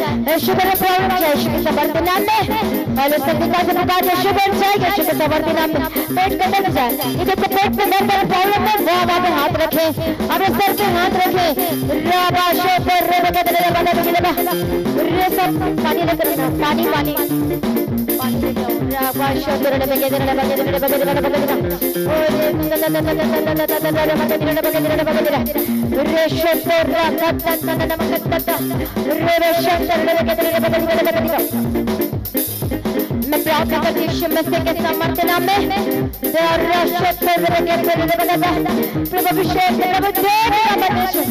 शुगर की प्रॉब्लम जाए यीशु के सामर्थ्य नाम में। और संदिग्ध से बता दे शुगर जाए यीशु के सामर्थ्य नाम में। पेट का दर्द जाए, ये जो पेट में दर्द वाली प्रॉब्लम है वो वहाँ पे हाथ रखे, अपने सर पे हाथ रखे। राबाशो पर रे सब पानी लेकर पानी पानी पानी लेकर राबाशो पर रे बगे रे बगे रे बगे रे बगे रे बगे रे शो रा मैं प्रार्थना करती हूँ यीशु मसीह के सामर्थ्य नाम में। प्रभु अभिषेक प्रभु देव परमेश्वर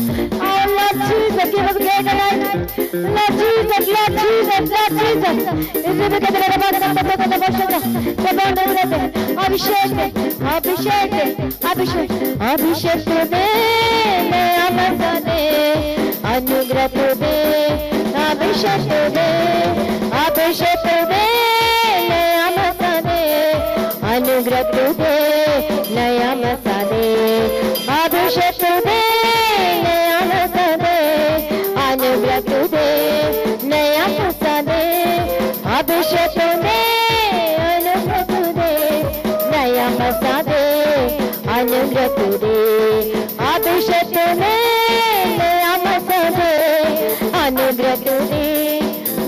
और Lord Jesus give us great light, Lord Jesus, Lord Jesus, Lord Jesus इसी में कहते हैं अभिषेक अभिषेक अभिषेक अभिषेक दे नया मसा दे, अनुग्रह दे, अभिषेक दे, अभिषेक दे नया मसा दे, अनुग्रह दे नया मसा दे, अभिषेक दे नया मसा दे, अनुग्रह दे नया मसा दे, अभिषेक दे अनुग्रह दे नया मसा दे, अनुग्रह दे, अभिषेक दे नया मसा दे, अनुग्रह दे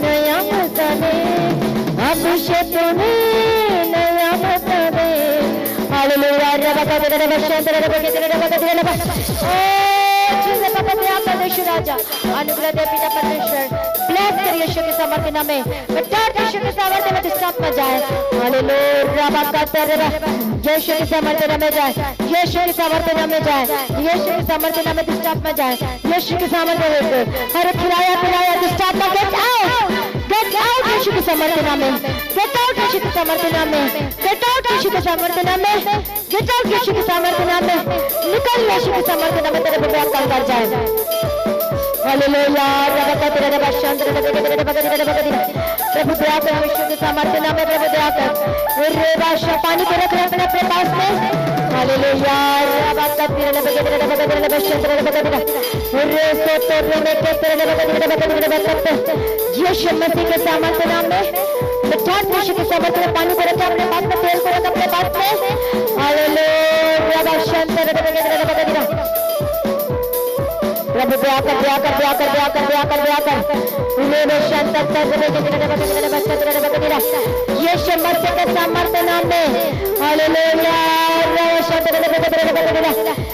नया मसा दे, अभिषेक दे नया मसा दे। हालेलुया, रबा का तेरा बशंत रबा के तेरा रबा का तेरा रबा। ओ जीसस पापा दया कर यीशु राजा, अनुग्रह दे पिता परमेश्वर, ब्लेस कर यीशु के सामर्थ्य नाम में। बेटा यीशु के सामर्थ्य में डिस्टर्ब मत जाए। हालेलुया, रबा का तेरा यीशु के सामर्थ्य नाम में जाए, यीशु के सामर्थ्य नाम में जाए, यीशु के सामर्थ्य नाम में डिस्टर्ब मत जाए, यीशु के सामर्थ्य में हर खिलाया पिलाया डिस्टर्ब मत गेट आउट यीशु के सामर्थ्य नाम में, गेट आउट यीशु के सामर्थ्य नाम में, गेट आउट यीशु के सामर्थ्य नाम में, गेट आउट यीशु के सामर्थ्य नाम में, निकल यीशु के सामर्थ्य नाम में तेरे बेटे का कर जाए। हालेलुया, रबा का तेरा रबा शांत रबा का तेरा रबा का तेरा रबा का तेरा प्रभु दया कर यीशु के सामर्थ्य नाम में, प्रभु दया कर। रे बादशाह पानी को रख अपने अपने पास में। हालेलुया, रबा का तेरा रबा का तेरा रबा का तेरा रबा शांत रबा का तेरा रे से तो रे में के तेरा रबा का तेरा रबा का तेरा रबा का यीशु मसीह के सामर्थ्य नाम में। बेटा यीशु के सामर्थ्य में पानी को रख अपने पास में, तेल को रख अपने पास में। हालेलुया, रबा शांत रबा का तेरा रबा का तेरा प्रभु दया कर, दया कर, दया कर, दया कर, दया कर, दया कर। यीशु मसीह के सामर्थ्य नाम में हालेलुया।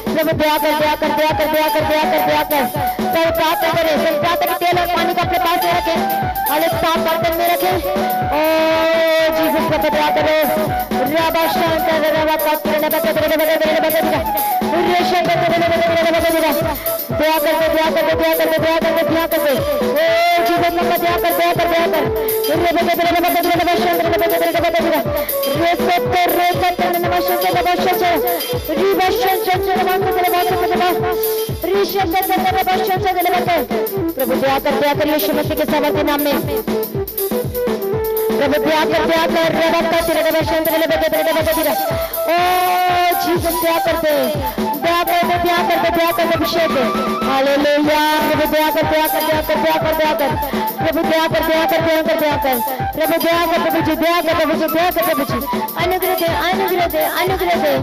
प्रभु दया कर, दया कर, दया कर, दया कर, दया कर, दया कर। सब प्रार्थना करें, सब प्रार्थना तेल और पानी को अपने पास में रखें, और साफ बर्तन में रखें। ओ जीसस प्रभु दया करो। रबा शांत रबा का दया कर, दया कर, दया कर, दया कर, दया कर, दया कर। ओ जीसस प्रभु दया कर, दया कर, दया कर। प्रभु दया कर, दया कर, यीशु मसीह के सामर्थ्य नाम में। प्रभु दया कर, दया कर, ओ जीसस दया करते, दया करते, दया करते, दया करते, अभिषेक हालेलुया। प्रभु दया कर, दया कर, दया कर, दया कर, दया कर। प्रभु दया कर, दया कर, दया कर, दया कर। प्रभु दया कर, प्रभु जी दया कर, प्रभु जी दया कर, प्रभु जी अनुग्रह दे, अनुग्रह दे, अनुग्रह दे।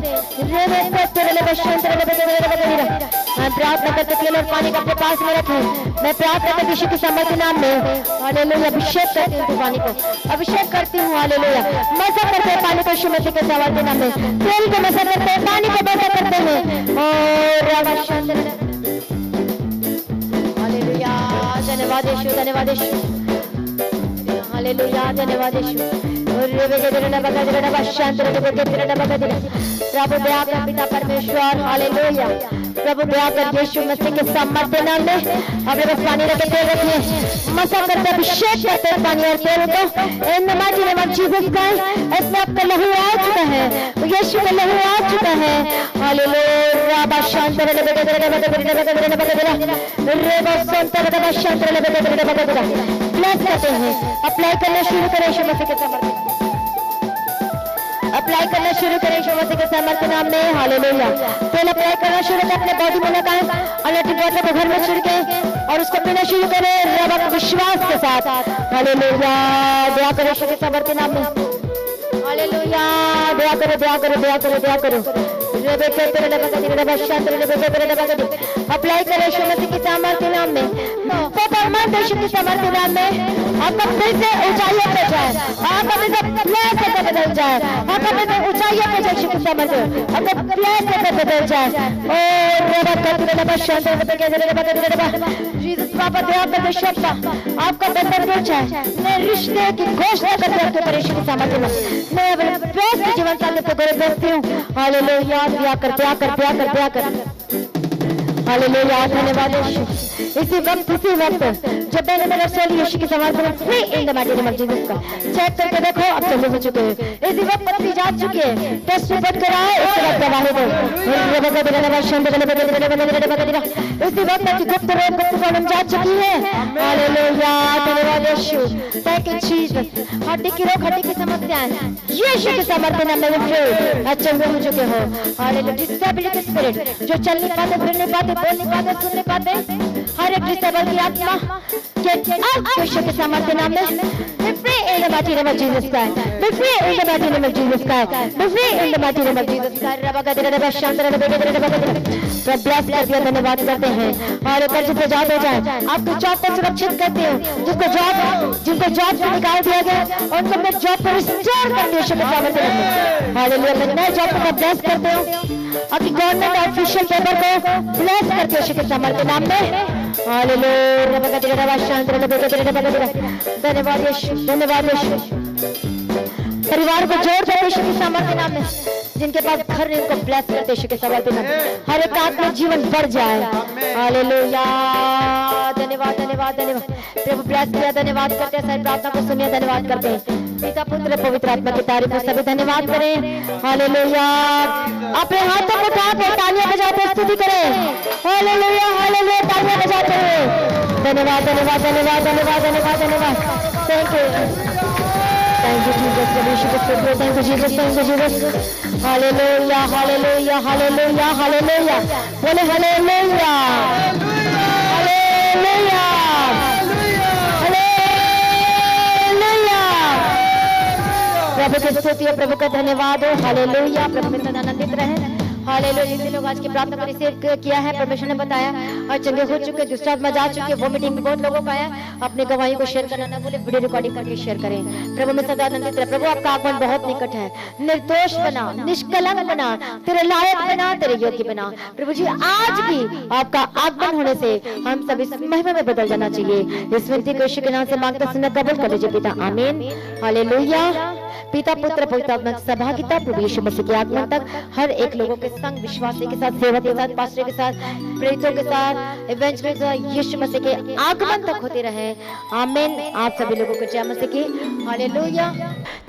मैं प्रार्थना करते तेल और पानी को अपने पास में रखूं। मैं प्रार्थना करती यीशु के सामर्थ्य नाम में हालेलुया। अभिषेक करती हूँ पानी को, अभिषेक करती हूँ हालेलुया। मसा करते हैं पानी को यीशु मसीह के सामर्थ्य नाम में। तेल को मसा करते हैं, पानी को मसा करते हैं। और हालेलुया। धन्यवाद यीशु, धन्यवाद यीशु, हालेलुया, धन्यवाद यीशु। प्रभु दया कर पिता परमेश्वर हालेलुया। प्रभु दया कर यीशु मसीह के सामर्थ्य नाम में अपने पास पानी रखे, तेल रखिए, मसा करते अभिषेक करते हैं पानी और तेल को। इन the mighty name of Jesus Christ, इसमें आपका लहू आ चुका है, यीशु का लहू आ चुका है हालेलुया। शांत ब्लेस करते हैं, अप्लाई करना शुरू करें यीशु मसीह के सामर्थ्य, अप्लाई करना शुरू करें यीशु मसीह के सामर्थ्य नाम में हालेलुया। तेल अप्लाई करना शुरू करें, अपने बॉडी में लगाएं, अनॉइंटेड वाटर को घर में छिड़कें और उसको पीना शुरू करें रब विश्वास के साथ हालेलुया। दया करो यीशु के सामर्थ्य नाम में हालेलुया। दया करो, दया करो, दया करो, दया करो। अप्लाई करें यीशु मसीह के सामर्थ्य नाम में, यीशु के सामर्थ्य नाम में। आपका फिर से ऊंचाइयों पे जाए, आपका फिर से प्लेस से बदल जाए, आपका फिर से ऊंचाइयों पे जाए यीशु के सामर्थ्य, आपका प्लेस से बदल जाए। ओ जीसस पापा दया करके शब्द आपका बंधन टूट जाए। मैं रिश्ते की घोषणा करते हैं आपके यीशु के सामर्थ्य में। मैं प्रेस के जीवन साथी को देखती हूँ हालेलुया। दया कर, दया कर, दया कर, दया कर हालेलुया। धन्यवाद यीशु। इसी वक्त जब मैंने मेरा सोल यीशु की समाज में free in the mighty name of Jesus का चेक करके देखो, अब चंगे हो चुके हैं। इसी वक्त पत्नी जा चुकी है, टेस्ट रिपोर्ट कराए, इसके बाद गवाही दो। इसी वक्त आपकी गुप्त रोग गुप्त प्रॉब्लम जा चुकी है हालेलुया। धन्यवाद यीशु, थैंक यू जीसस। हड्डी की रोग, हड्डी की समस्याएं यीशु के सामर्थ्य नाम में फ्री चंगे हो चुके हो हालेलुया। डिसेबिलिटी स्पिरिट जो चल नहीं पाते, फिर नहीं पाते, बोल नहीं पाते, सुन नहीं पाते, हर एक डिसेबल की आत्मा यीशु के सामर्थ्य नाम में free in the mighty name of Jesus Christ, be free in the mighty name of Jesus Christ, be free in the mighty name of Jesus Christ। Bless कर दिया, धन्यवाद करते हैं और कर्ज से आजाद हो जाए। आपको जॉब को सुरक्षित करते हैं, जिनको जॉब से निकाल दिया गया उनको मैं जॉब पर रिस्टोर करते हैं यीशु के सामर्थ्य नाम में हालेलुया। मैं नए जॉब को ब्लेस करते हूँ, आपकी गवर्नमेंट ऑफिशियल पेपर को ब्लेस करते हैं यीशु के सामर्थ्य नाम में हालेलुया। धन्यवाद यीशु, धन्यवाद यीशु। परिवार को जोड़ दे यीशु के सामर्थ्य नाम में, जिनके पास घर नहीं उनको ब्लेस करते यीशु के सामर्थ्य नाम में, हर एक आत्मिक जीवन बढ़ जाए हालेलुया। धन्यवाद, धन्यवाद, धन्यवाद। प्रभु ब्लेस किया, धन्यवाद करते हैं, सारी प्रार्थना को सुनिए, धन्यवाद करते हैं। पिता पुत्र पवित्र आत्मा की तारीफ को सभी धन्यवाद करें हालेलुया। अपने हाथों को उठा के तालियां बजाते स्तुति करें हालेलुया, हालेलुया, तालियां बजाते हैं। धन्यवाद, धन्यवाद, धन्यवाद, धन्यवाद, धन्यवाद, धन्यवाद। Thank you, thank you Jesus, thank you Jesus, thank you Jesus. Hallelujah, hallelujah, hallelujah, hallelujah, बोले हालेलुया, हालेलुया, प्रभु की स्तुति, प्रभु का धन्यवाद हो हालेलुया। प्रभु में सदा आनंदित रहे हालेलुया। जितने लोग आज की प्रार्थना को रिसीव किया है, परमेश्वर ने बताया और चंगे हो चुके, दुष्ट आत्मा जा चुके, वो मीटिंग में बहुत लोगों का आया। अपने गवाही को शेयर करना ना भूले, वीडियो रिकॉर्डिंग करके शेयर करें। प्रभु में सदा आनंदित रहे। प्रभु आपका आगमन बहुत निकट है। निर्दोष बना, निष्कलंक बना, तेरे लायक बना, तेरे योग्य बना। प्रभु जी आज भी आपका आगमन होने से हम सभी महिमा में बदल जाना चाहिए। इस विनती को यीशु के नाम से मांगता सुनना कबूल कर लीजिए पिता, आमीन। हालेलुया। पिता पुत्र पवित्र आत्मा की सहभागिता प्रभु यीशु मसीह के आगमन तक हर एक लोगों के संग, विश्वासी के साथ, सेवक के साथ, पास्टर के साथ, प्रेरितों के साथ, इवेंजलिस्ट यीशु मसीह के आगमन तक होते रहे, आमीन। आप सभी लोगों को जय मसीह की। हालेलुया।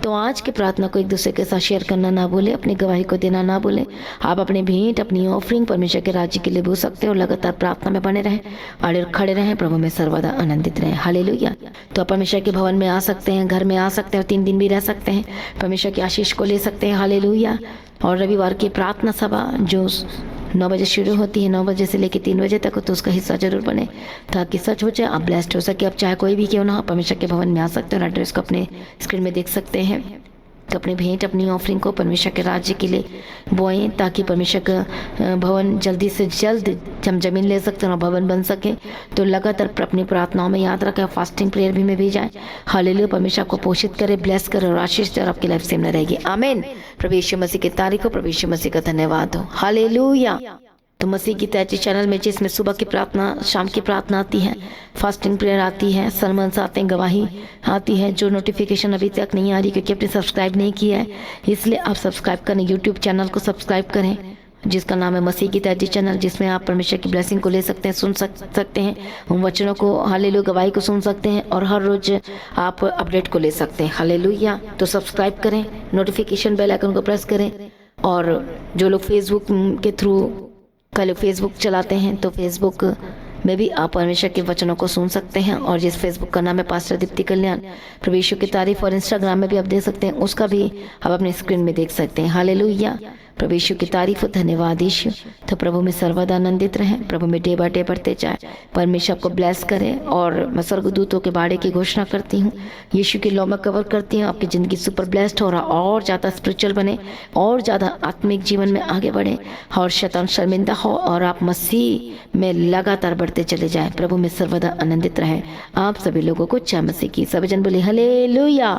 तो आज की प्रार्थना को एक दूसरे के साथ शेयर करना ना भूले, अपनी गवाही को देना ना भूले। आप अपने भेंट, अपनी ऑफरिंग परमेश्वर के राज्य के लिए भूल सकते हो। लगातार प्रार्थना में बने रहें और खड़े रहें, प्रभु में सर्वदा आनंदित रहें। हालेलुया। तो आप परमेश्वर के भवन में आ सकते हैं, घर में आ सकते हैं और 3 दिन भी रह सकते हैं, परमेश्वर की आशीष को ले सकते हैं। हालेलुया। और रविवार की प्रार्थना सभा जो 9 बजे शुरू होती है, 9 बजे से लेकर 3 बजे तक, तो उसका हिस्सा जरूर बने ताकि सच हो जाए, आप ब्लेस्ड हो सके। आप चाहे कोई भी क्यों ना हो, परमेश्वर के भवन में आ सकते हो। एड्रेस को अपने स्क्रीन में देख सकते हैं। तो अपनी भेंट, अपनी ऑफरिंग को परमेश्वर के राज्य के लिए बोएं ताकि परमेश्वर का भवन जल्दी से जल्द हम जमीन ले सकते हैं और भवन बन सके। तो लगातार अपनी प्रार्थनाओं में याद रखें, फास्टिंग प्रेयर भी में भी जाएं। हालेलुया। परमेश्वर को पोषित करे, ब्लेस करे और आशीष दे और आपकी लाइफ सेम रहेगी, आमीन। प्रभु यीशु मसीह की तारीफ हो, प्रभु यीशु मसीह का धन्यवाद हो। हालेलुया। तो मसीह की तैची चैनल में जिसमें सुबह की प्रार्थना, शाम की प्रार्थना आती है, फास्टिंग प्रेयर आती है, सरमन्स आते हैं, गवाही आती है। जो नोटिफिकेशन अभी तक नहीं आ रही क्योंकि आपने सब्सक्राइब नहीं किया है, इसलिए आप सब्सक्राइब करें, यूट्यूब चैनल को सब्सक्राइब करें जिसका नाम है मसीह की तैची चैनल, जिसमें आप परमेश्वर की ब्लेसिंग को ले सकते हैं, सुन सकते हैं, उन वचनों को, हालेलुया, गवाही को सुन सकते हैं और हर रोज आप अपडेट को ले सकते हैं। हालेलुया। तो सब्सक्राइब करें, नोटिफिकेशन बेल आइकन को प्रेस करें। और जो लोग फेसबुक के थ्रू कल फेसबुक चलाते हैं तो फेसबुक में भी आप परमेश्वर के वचनों को सुन सकते हैं। और जिस फेसबुक का नाम है पास्टर दीप्ति कल्याण, प्रभु यीशु की तारीफ, और इंस्टाग्राम में भी आप देख सकते हैं, उसका भी आप अपने स्क्रीन में देख सकते हैं। हालेलुया। प्रभु यीशु की तारीफ, धन्यवाद यीशु। तो प्रभु में सर्वदा आनंदित रहें, प्रभु में डे बाय डे बढ़ते जाए, परमेश्वर को ब्लेस करें। और मैं स्वर्गदूतों के बाड़े की घोषणा करती हूँ, यीशु की लॉ में कवर करती हूँ, आपकी ज़िंदगी सुपर ब्लेस्ड हो रहा, और ज़्यादा स्पिरिचुअल बने, और ज़्यादा आत्मिक जीवन में आगे बढ़े, और शैतान शर्मिंदा हो, और आप मसीह में लगातार बढ़ते चले जाएं। प्रभु में सर्वदा आनंदित रहें। आप सभी लोगों को जय मसीह की। सभी जन बोले हालेलुया।